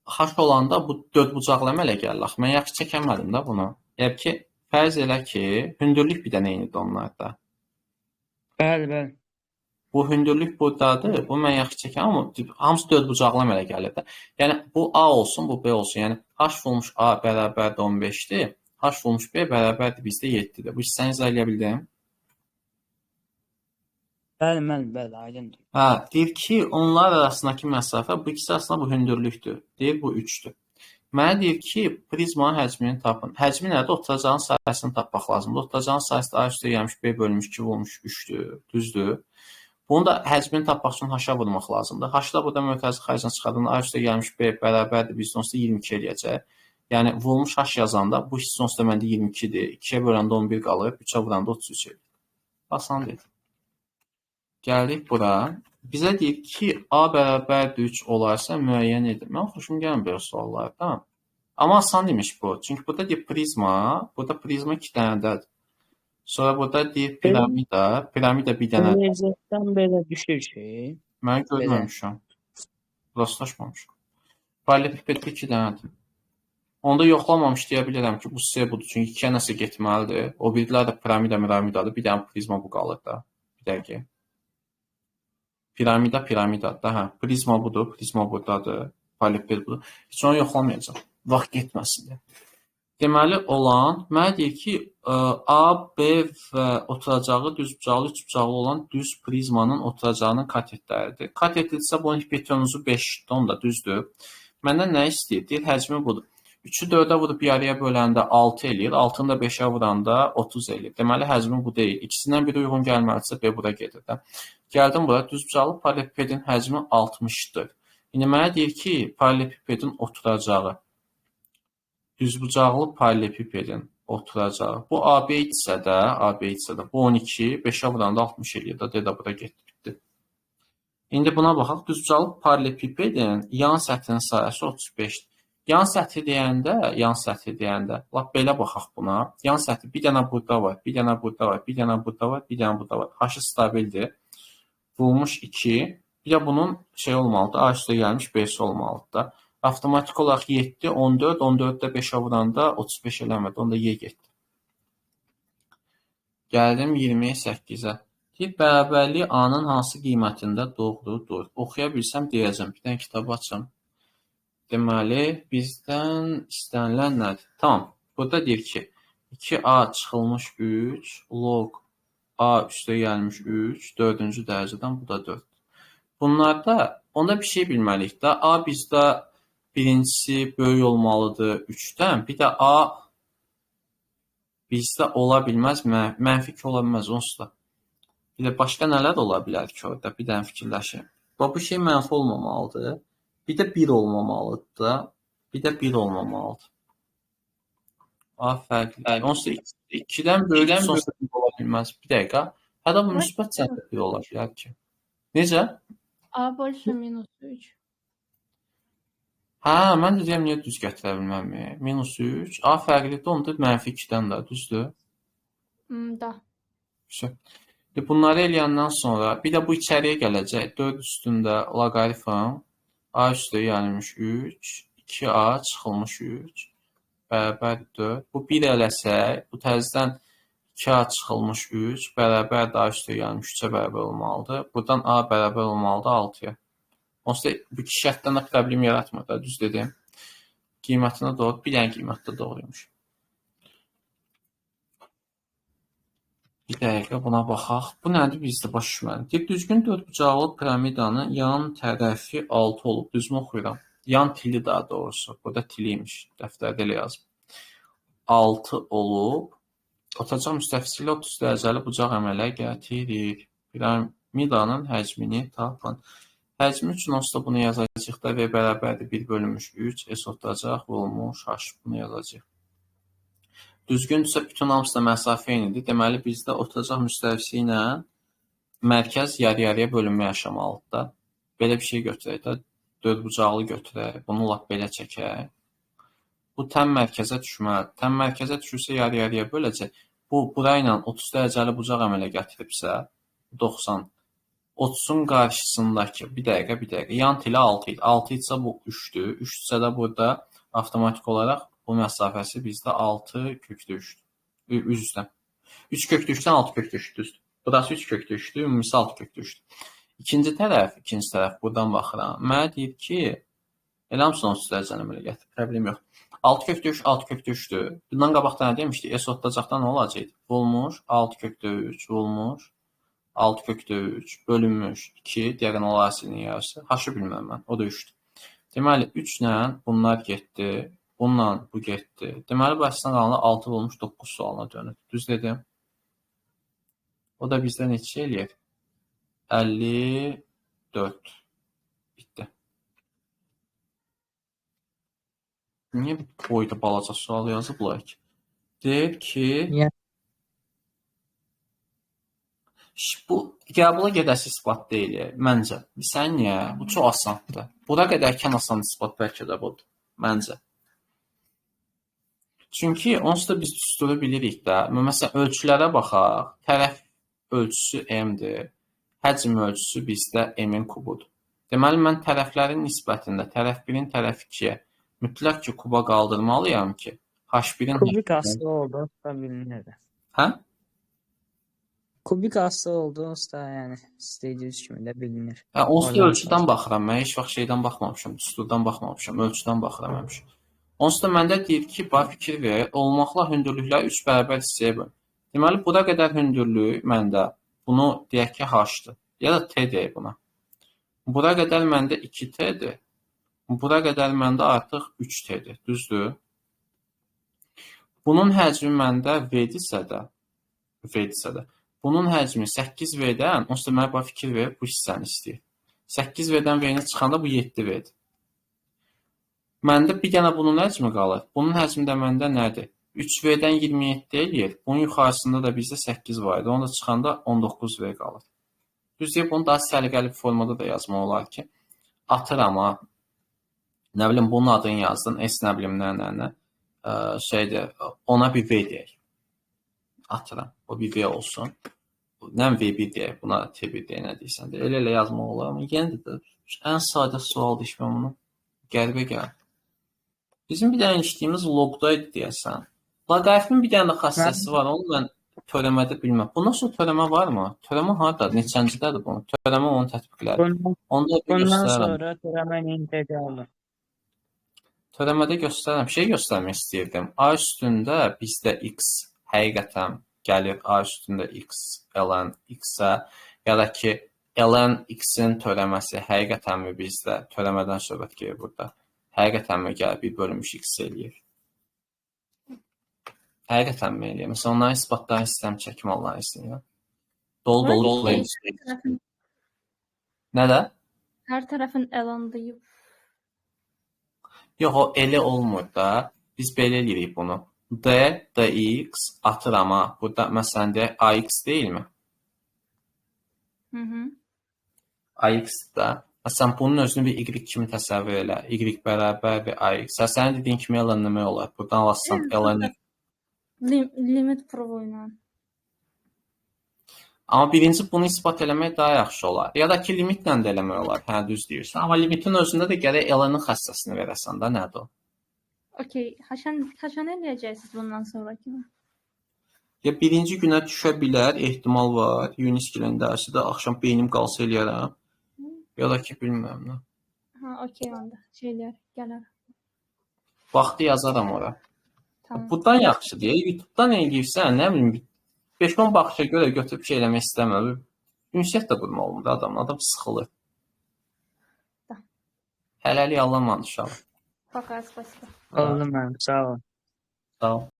Haş olanda bu 4 bucaqlı əmələ gəlir. Mən yaxşı çəkəmədim də bunu. Yəni ki, fərz elə ki, hündürlük bir dənə eynidir onlarda. Bəli, bəli. Bu hündürlük buradadır. Bu mən yaxşı çəkəm, amma hamısı 4 bucaqlı əmələ gəlir də. Yəni, bu A olsun, bu B olsun. Yəni, H vurmuş A bərabərdir 15-dir. H vurmuş B bərabərdir bizdə 7-dir. Bu hissəni izah edə bildim. Bəli, aydındır. Hə, deyir ki, onlar arasındakı məsafə, bu ikisi arasında bu hündürlükdür. Deyir, bu 3-dür. Mənə deyir ki, prizmanın həcmini tapın. Həcmi nədir? Oturacağın sayəsini tapmaq lazımdır. Oturacağın sayəsi A üstə gəlmiş, B bölmüş 2 vurmuş 3-dür, düzdür. Bunu da həcmini tapmaq üçün H-a vurmaq lazımdır. H-da burada mötərizə xərcdən çıxardığında A üstə gəlmiş B bərabərdir, biz onsuz da 22 eləyəcək. Yəni, vurmuş H yazanda bu hissə onsuz da məndə 22-dir. 2-yə böləndə 11 qalır, 3-ə vuranda 33 eləyir. Asan deyil. Gəldik bura. Bizə deyir ki, A bərabərdir 3 olarsa müəyyən edir. Mən xoşum gəlmir belə suallardan. Amma asan demiş bu. Çünki burada deyir prizma, burada prizma 2 dənədədir. Sonra burada deyir piramida, piramida bir dənədir. Riyaziyyatdan belə düşür ki. Mən görməmişəm. Rastlaşmamışam. Paralelipiped 2 dənədir. Onda yoxlamamış deyə bilirəm ki, bu C budur. Çünki 2-yə nəsə getməlidir. O birilər də piramidadır. Bir dənə prizma bu qalır da. Bir dəqiqə. Piramidadır da, hə. Prizma budur, prizma buradadır. Paralelipiped budur. Heç onu yoxlamayacaq. Vaxt getməsin deyə. Deməli olan, mənə deyir ki, A, B və oturacağı düz bucaqlı, üç bucaqlı olan düz prizmanın oturacağının katetləridir. Katetdirsə bunun hipotenuzu 5-dir, onu da düzdür. Məndən nə istəyir? Deyir, həcmi budur. 3-ü 4-ə vurub yarıya böləndə 6 eləyir. 6-nı da 5-ə vuranda 30 eləyir. Deməli, həcmi bu deyil. İkisindən biri uyğun gəlməlidirsə, B bura gedir də. Gəldim bura, düzbucaqlı paralelipipedin həcmi 60-dır. İndi mənə deyir ki, paralelipipedin oturacağı, düzbucaqlı paralelipipedin oturacağı. Bu AB isə də, bu 12, 5-ə vuranda 60 eləyir də, dedə bura getdi, bitdi. İndi buna baxaq, düzbucaqlı paralelipipedin yan səthinin sahəsi 35-dir. Yan səthi deyəndə, lap belə baxaq buna. Yan səthi bir dənə burada var, bir dənə burada var, bir dənə burada var, bir dənə burada var. H stabildir. Vurmuş 2. Bir də bunun şey olmalıdır, A üstə gəlmiş B-si olmalıdır da. Avtomatik olaraq 7, 14, 14-də 5-ə vuranda 35 eləmədi, onda Y getdi. Gəldim 28-ə. Deyir, bərabərlik A-nın hansı qiymətində doğrudur? Oxuya bilsəm deyəcəm, bir dənə kitabı açım. Deməli, bizdən istənilən nədir? Tamam, burada deyir ki, 2A çıxılmış 3, log A üstə gəlmiş 3, 4-cü dərəcədən bu da 4. Bunlarda, onda bir şey bilməliyik də, A bizdə birincisi böyük olmalıdır 3-dən, bir də A bizdə ola bilməz, mənfi 2 ola bilməz, onsuz da. Bir də başqa nələr ola bilər ki, orada bir dənə fikirləşim. Bu şey mənfi olmamalıdır. Bir də 1 olmamalıdır da. Bir də 1 olmamalıdır. A fərqli. Onsuz da 2-dən böyükdən sonsuza 1 ola bilməz. Bir dəqiqə. Hətta bu müsbət cəhətdə 1 ola bilər ki. Necə? A больше minus 3. Hə, mən də deyəm, niyə düz gətirə bilməm? Minus 3. A fərqlidir, onda mənfi 2-dən də, düzdür? Da. Güzel. Bunları eləyəndən sonra, bir də bu içəriyə gələcək. 4 üstündə loqaritm. A üstə gəlmiş 3, 2A çıxılmış 3, bərabər 4. Bu 1 eləsək, bu təzədən 2A çıxılmış 3, bərabər A üstə gəlmiş 3-ə bərabər olmalıdır. Buradan A bərabər olmalıdır 6-ya. Onsuz da bu iki şərtdən də problem yaratmır da, düz dedim. Qiymətinə doğru, bir dənə qiymətdə doğruymuş. Bir dəqiqə buna baxaq. Bu nədir bizdə baş düşməli? Düzgün dördbucaqlı piramidanın yan tərəfi 6 olub. Düzmü oxuyuram? Yan tili daha doğrusu. Burada tiliymiş. Dəftərdə elə yazıb. 6 olub. Otacaq müstəfisi ilə 30 dərəcəli bucaq əmələ gətirir. Piramidanın həcmini tapın. Həcmi üçün onsuz da bunu yazacaq da V bərabərdir 1 bölünmüş 3. S otacaq vurulmuş H. Bunu yazacaq. Düzgündürsə bütün hamısı da məsafə eynidir. Deməli, bizdə otacaq müstəvisi ilə mərkəz yarı-yarıya bölünmə yaşamalıdır da. Belə bir şey götürək də, dördbucaqlı götürək. Bunu lap belə çəkək. Bu təm mərkəzə düşməlidir. Təm mərkəzə düşürsə yarı-yarıya böləcək. Bu, bura ilə 30 dərəcəli bucaq əmələ gətiribsə, 90. 30-un qarşısındakı, bir dəqiqə. Yan tili 6 idi. 6 isə bu 3-dür. 3-dürsə də burada avtomatik olaraq bu məsafəsi bizdə 6 kökdə 3-dür. Üz-üstə. 3 kökdə 3-dən 6 kökdə 3-dür. Burası 3 kökdə 3-dür, ümumisi 6 kökdə 3-dür. İkinci tərəf buradan baxıram. Mənə deyir ki, elə hamısını 30 dərəcəni belə gətir, problem yox. 6 kökdə 3, 6 kökdə 3-dür. Bundan qabaqda nə demişdik? S otacaqda nə olacaq? Vurulmuş 6 kökdə 3, vurulmuş 6 kökdə 3, bölünmüş 2, diagonal asilinin yarısı. H-ı bilməm mən, o da 3-dür. Deməli, 3 ilə bunlar getdi. Bununla bu getdi. Deməli, bu əslində qalanı 6 olmuş 9 sualına dönür. Düz dedim. O da bizdə neçə eləyir? 54. Bitdi. Niyə boyda balaca sual yazıblar ki? Deyir ki, bu qəbula gedəsi isbat deyil, məncə. Sən niyə? Bu çox asandır. Bura qədərkən asan isbat bəlkə də budur, məncə. Çünki onsuz da biz düsturu bilirik də. Məsələn, ölçülərə baxaq. Tərəf ölçüsü M-dir. Həcm ölçüsü bizdə M-in kubudur. Deməli, mən tərəflərin nisbətində tərəf 1-in tərəf 2-yə mütləq ki, kuba qaldırmalıyam ki, H1-in... Kubik aslı oldu, da bilinir. Hə? Kubik aslı oldu, da yəni istədiyiniz kimi də bilinir. Onsuz da ölçüdən baxıram. Mən heç vaxt şeydən baxmamışam, düsturdan baxmamışam, ölçüdən baxıram həmişə. Onsuz da məndə deyir ki, fikir ver, olmaqla hündürlükləri 3 bərabər hissəyə böl. Deməli, bura qədər hündürlük məndə, bunu deyək ki, H-dır. Ya da T deyək buna. Bura qədər məndə 2T-dir. Bura qədər məndə artıq 3T-dir. Düzdür? Bunun həcmi məndə V-dirsə də, bunun həcmi 8V-dən, onsuz da mənə fikir ver, bu hissəni istəyir. 8V-dən V-ni çıxanda bu 7V-dir. Məndə bir dənə bunun həcmi qalır. Bunun həcmi də məndə nədir? 3V-dən 27 eləyir. Bunun yuxarısında da bizdə 8 var idi. Onu da çıxanda 19V qalır. Düzdür, bunu daha səliqəli bir formada da yazmaq olar ki, atıram ha. Nə bilim, bunun adını yazdın, S nə bilim, nə. Şeydir, ona bir V deyək. Atıram, o bir V olsun. Nə V1 deyək, buna T1 deyək, nə deyirsən də. Elə yazmaq olar. Amma yenə də ən sadə sualdır ki, mən bunu qəribə gəlir. Bizim bir dənə işlədiyimiz logdaydı deyəsən. Loqaritmin bir dənə xassəsi var, onu mən törəmədə bilməm. Bundan sonra törəmə varmı? Törəmə hardadır? Neçəncədədir bunu? Törəmə onu tətbiqlər. Onda bir Bundan göstərərəm. sonra törəmə inteqralı. Törəmədə göstərərəm. Şey göstərmək istəyirdim. A üstündə bizdə x həqiqətən gəlir A üstündə x ln x-ə, ya da ki ln x-in törəməsi həqiqətənmi bizdə törəmədən söhbət gedir burada. Həqiqətənmi gəlir bir bölünmüş x eləyir. Həqiqətənmi eləyir? Məsələn, onların isbatları istəyirəm, çəkim onları istəyirəm. Dolu playlist. Nədə? Hər tərəfin elanlayıb. Yox, o elə olmur da. Biz belə eləyirik bunu. D, dx atıram ha. Burada məsələn deyək ax deyilmi? Ax da. Məsələn, bunun özünü bir y kimi təsəvvür elə. Y bərabər bir ax. Sənin dediyin kimi ln olar. Buradan alassan ln. Limit provu ilə. Amma birinci bunu isbat eləmək daha yaxşı olar. Ya da ki, limitlə də eləmək olar. Hə, düz deyirsən. Amma limitin özündə də gərək ln-in xəssəsini verəsən də, nədir o? Okey, haşan eləyəcəksiniz bundan sonraki? Ya birinci günə düşə bilər, ehtimal var. Uniskilərin dərsi də axşam beynim qalsa eləyərəm. Ya da ki, bilmirəm nə. Ha, okey onda. Şeylər gələr. Vaxtı yazaram ora. Tamam. Buradan yaxşıdır. YouTube-dan eləyirsən, nə bilim, 5-10 baxışa görə götürüb şey eləmək istəmirəm. Ünsiyyət də qurmaq olmur adamla. Adam sıxılır. Hələlik Allah'ım uşaq. Пока, спасибо. Oldu mənim, sağ ol. Sağ ol.